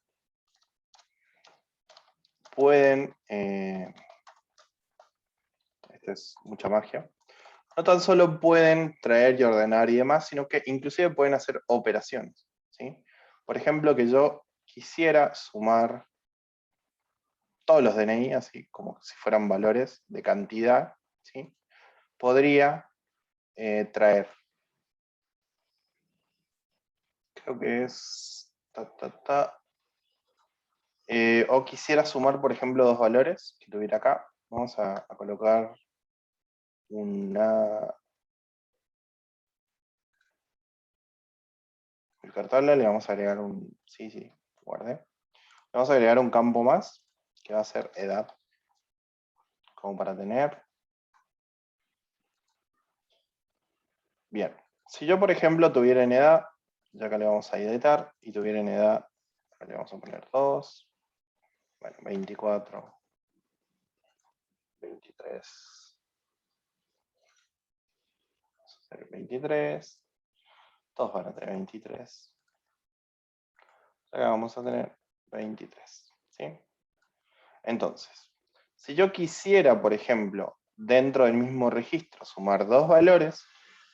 S1: pueden, esto es mucha magia, no tan solo pueden traer y ordenar y demás, sino que inclusive pueden hacer operaciones, ¿sí? Por ejemplo, que yo quisiera sumar todos los DNI, así como si fueran valores de cantidad, ¿sí? Podría traer, creo que es, o quisiera sumar, por ejemplo, dos valores que tuviera acá. Vamos a colocar una cartabla, le vamos a agregar un, sí, guardé. Le vamos a agregar un campo más, que va a ser edad, como para tener. Bien, si yo, por ejemplo, tuviera en edad, ya acá le vamos a editar, y tuviera en edad, acá le vamos a poner 2, bueno, 24, 23, vamos a hacer 23, todos van a tener 23. Acá vamos a tener 23, ¿sí? Entonces, si yo quisiera, por ejemplo, dentro del mismo registro sumar dos valores,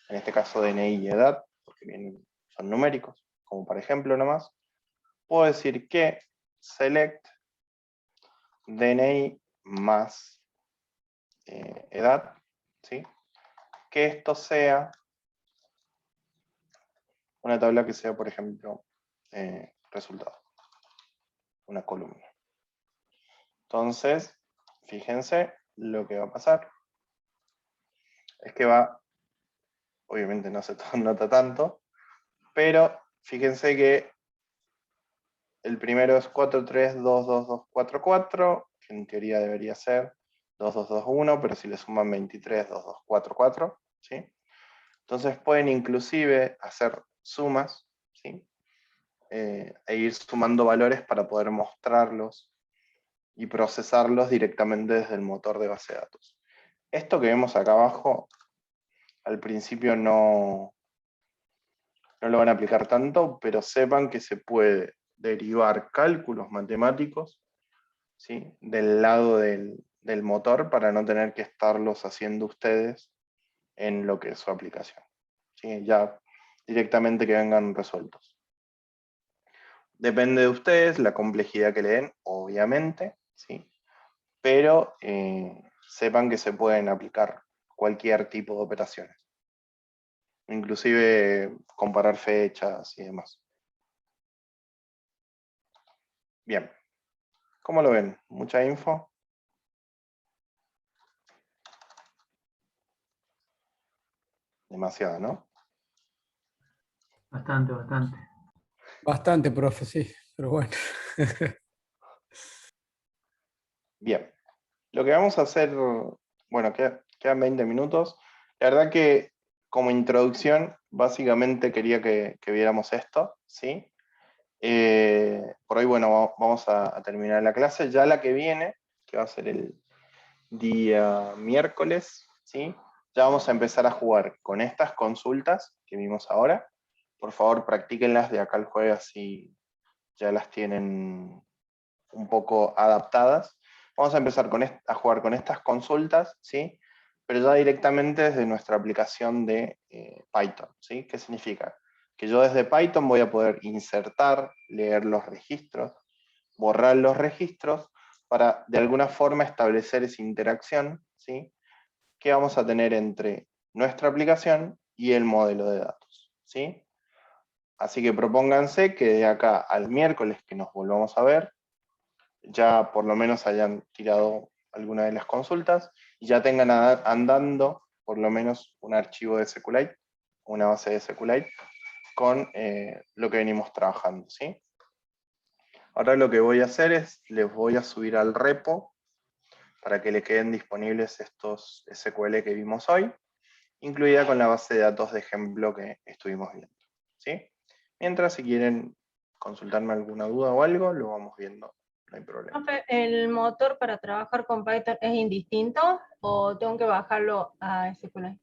S1: en este caso DNI y edad, porque son numéricos, como por ejemplo nomás, puedo decir que select DNI más edad, ¿sí? Que esto sea una tabla que sea, por ejemplo, resultado, una columna. Entonces, fíjense, lo que va a pasar es que va, obviamente no se nota tanto, pero fíjense que el primero es 43222244, que en teoría debería ser 2221, pero si le suman 23, 2244, ¿sí? Entonces pueden inclusive hacer sumas, ¿sí? E ir sumando valores para poder mostrarlos y procesarlos directamente desde el motor de base de datos. Esto que vemos acá abajo, al principio no lo van a aplicar tanto, pero sepan que se puede derivar cálculos matemáticos, ¿sí? Del lado del motor para no tener que estarlos haciendo ustedes en lo que es su aplicación, ¿sí? Ya directamente que vengan resueltos. Depende de ustedes la complejidad que le den, obviamente, ¿sí? Pero sepan que se pueden aplicar cualquier tipo de operaciones. Inclusive comparar fechas y demás. Bien. ¿Cómo lo ven? ¿Mucha info? Demasiado, ¿no?
S7: Bastante, bastante.
S8: Bastante, profe, sí, pero bueno.
S1: Bien. Lo que vamos a hacer, bueno, quedan 20 minutos. La verdad que como introducción, básicamente quería que viéramos esto, ¿sí? Por hoy, bueno, vamos a terminar la clase. Ya la que viene, que va a ser el día miércoles, ¿sí? Ya vamos a empezar a jugar con estas consultas que vimos ahora. Por favor, practíquenlas de acá al jueves, así ya las tienen un poco adaptadas. Vamos a empezar a jugar con estas consultas, ¿sí? Pero ya directamente desde nuestra aplicación de Python, ¿sí? ¿Qué significa? Que yo desde Python voy a poder insertar, leer los registros, borrar los registros, para de alguna forma establecer esa interacción, ¿sí? Que vamos a tener entre nuestra aplicación y el modelo de datos, ¿sí? Así que propónganse que de acá al miércoles que nos volvamos a ver, ya por lo menos hayan tirado alguna de las consultas y ya tengan andando por lo menos un archivo de SQLite, una base de SQLite, con lo que venimos trabajando, ¿sí? Ahora lo que voy a hacer es, les voy a subir al repo para que le queden disponibles estos SQL que vimos hoy, incluida con la base de datos de ejemplo que estuvimos viendo, ¿sí? Mientras, si quieren consultarme alguna duda o algo, lo vamos viendo, no hay problema.
S4: Profe, ¿el motor para trabajar con Python es indistinto o tengo que bajarlo a SQLite?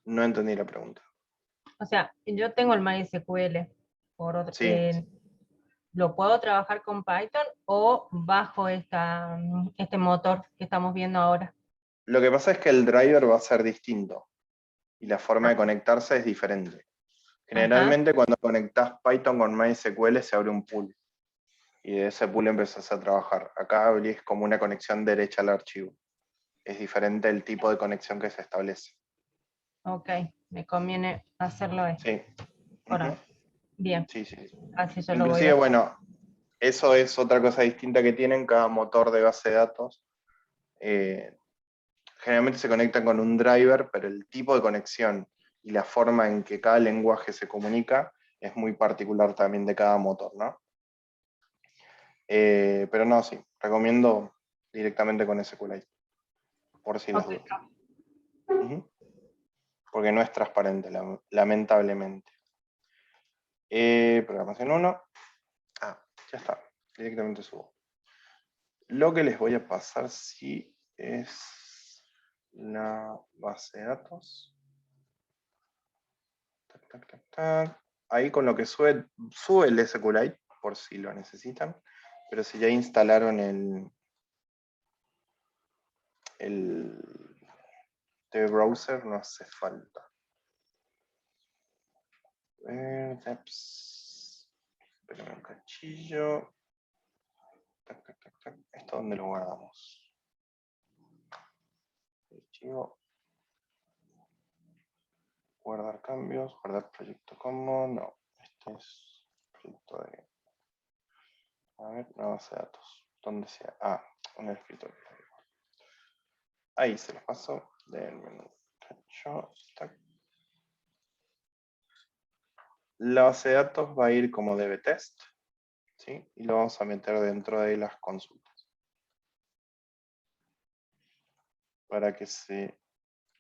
S1: No entendí la pregunta.
S4: O sea, yo tengo el MySQL,
S1: Sí.
S4: ¿lo puedo trabajar con Python o bajo este motor que estamos viendo ahora?
S1: Lo que pasa es que el driver va a ser distinto y la forma de conectarse es diferente. Generalmente cuando conectás Python con MySQL se abre un pool y de ese pool empezás a trabajar. Acá abrís como una conexión derecha al archivo. Es diferente el tipo de conexión que se establece.
S4: Ok, me conviene hacerlo esto.
S1: Sí.
S4: Por
S1: Ujú.
S4: ahí. Bien,
S1: Sí, sí.
S4: así yo lo voy
S1: Inclusive,
S4: a...
S1: bueno, eso es otra cosa distinta que tienen cada motor de base de datos. Generalmente se conectan con un driver, pero el tipo de conexión y la forma en que cada lenguaje se comunica es muy particular también de cada motor, ¿no? Pero no, sí, recomiendo directamente con SQLite, por si las
S4: Ok.
S1: dudas. Ujú. Porque no es transparente, lamentablemente. Programación 1. Ah, ya está, directamente subo. Lo que les voy a pasar sí es la base de datos. Tac, tac, tac, tac. Ahí con lo que sube el SQLite, por si lo necesitan. Pero si ya instalaron el TV Browser, no hace falta. Esperen un cachillo. Tac, tac, tac, tac. ¿Esto dónde lo guardamos? Archivo. Guardar cambios, guardar proyecto como, no, este es proyecto de, a ver, una base de datos, ¿dónde sea? Ah, en el escritorio. Ahí se los paso del menú. La base de datos va a ir como dbTest, ¿sí? Y lo vamos a meter dentro de las consultas. Para que se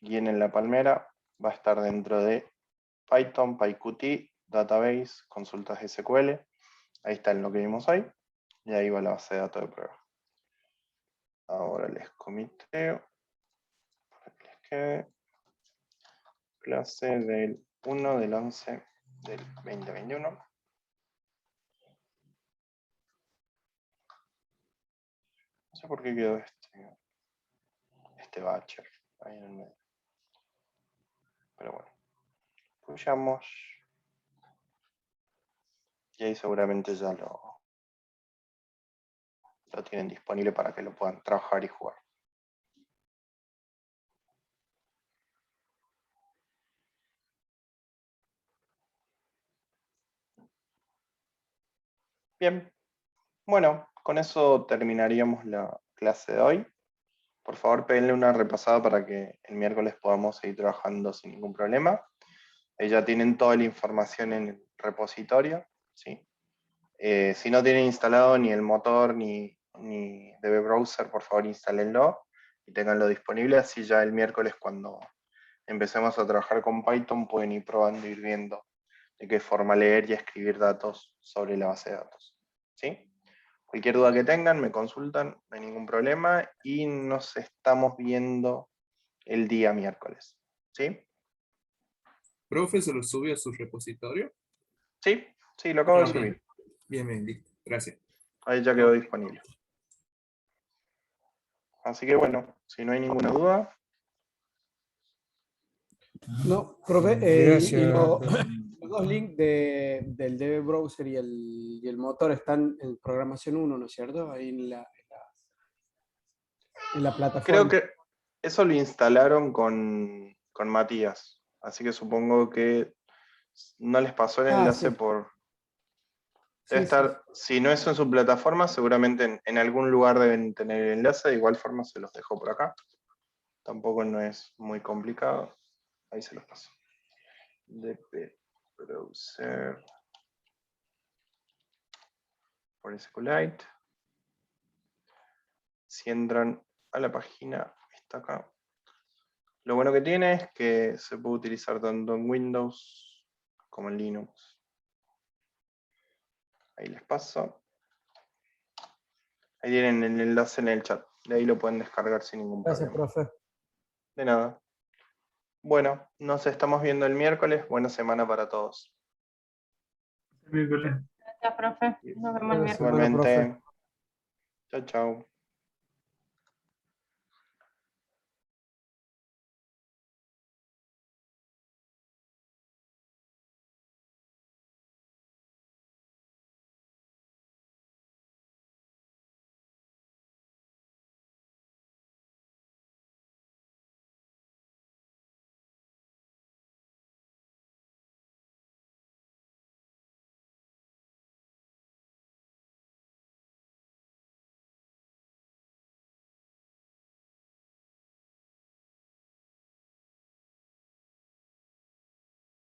S1: guíen en la palmera, va a estar dentro de Python, PyQt, Database, consultas SQL. Ahí está en lo que vimos ahí. Y ahí va la base de datos de prueba. Ahora les comiteo. Para que les quede. Clase del 1 del 11 del 2021. No sé por qué quedó este batcher ahí en el medio. Pero bueno. Puyamos. Y ahí seguramente ya lo tienen disponible para que lo puedan trabajar y jugar. Bien, bueno, con eso terminaríamos la clase de hoy. Por favor, péguenle una repasada para que el miércoles podamos seguir trabajando sin ningún problema. Ahí ya tienen toda la información en el repositorio, ¿sí? Si no tienen instalado ni el motor ni DB Browser, por favor instálenlo y tenganlo disponible, así ya el miércoles cuando empecemos a trabajar con Python pueden ir probando, ir viendo de qué forma leer y escribir datos sobre la base de datos. ¿Sí? Cualquier duda que tengan, me consultan, no hay ningún problema y nos estamos viendo el día miércoles. ¿Sí?
S3: Profe, ¿se lo subió a su repositorio?
S1: Sí, sí, lo acabo de
S3: Ah, bien.
S1: subir.
S3: Bien, bien, listo. Gracias.
S1: Ahí ya quedó disponible. Así que bueno, si no hay ninguna duda.
S8: No, profe,
S9: Gracias.
S8: los dos links del DB Browser y el motor están en programación 1, ¿no es cierto? Ahí en la plataforma.
S1: Creo que eso lo instalaron con Matías. Así que supongo que no les pasó el enlace
S8: sí.
S1: por...
S8: Sí,
S1: Debe estar, si no es en su plataforma, seguramente en algún lugar deben tener el enlace. De igual forma se los dejo por acá. Tampoco no es muy complicado. Ahí se los paso. DB Browser por SQLite. Si entran a la página, está acá. Lo bueno que tiene es que se puede utilizar tanto en Windows como en Linux. Ahí les paso. Ahí tienen el enlace en el chat. De ahí lo pueden descargar sin ningún
S8: Gracias,
S1: problema.
S8: profe.
S1: De nada. Bueno, nos estamos viendo el miércoles. Buena semana para todos.
S7: Miércoles.
S4: Gracias, profe. Nos vemos el
S8: Buena
S4: miércoles.
S8: semana, profe.
S1: Igualmente. Chao, chao.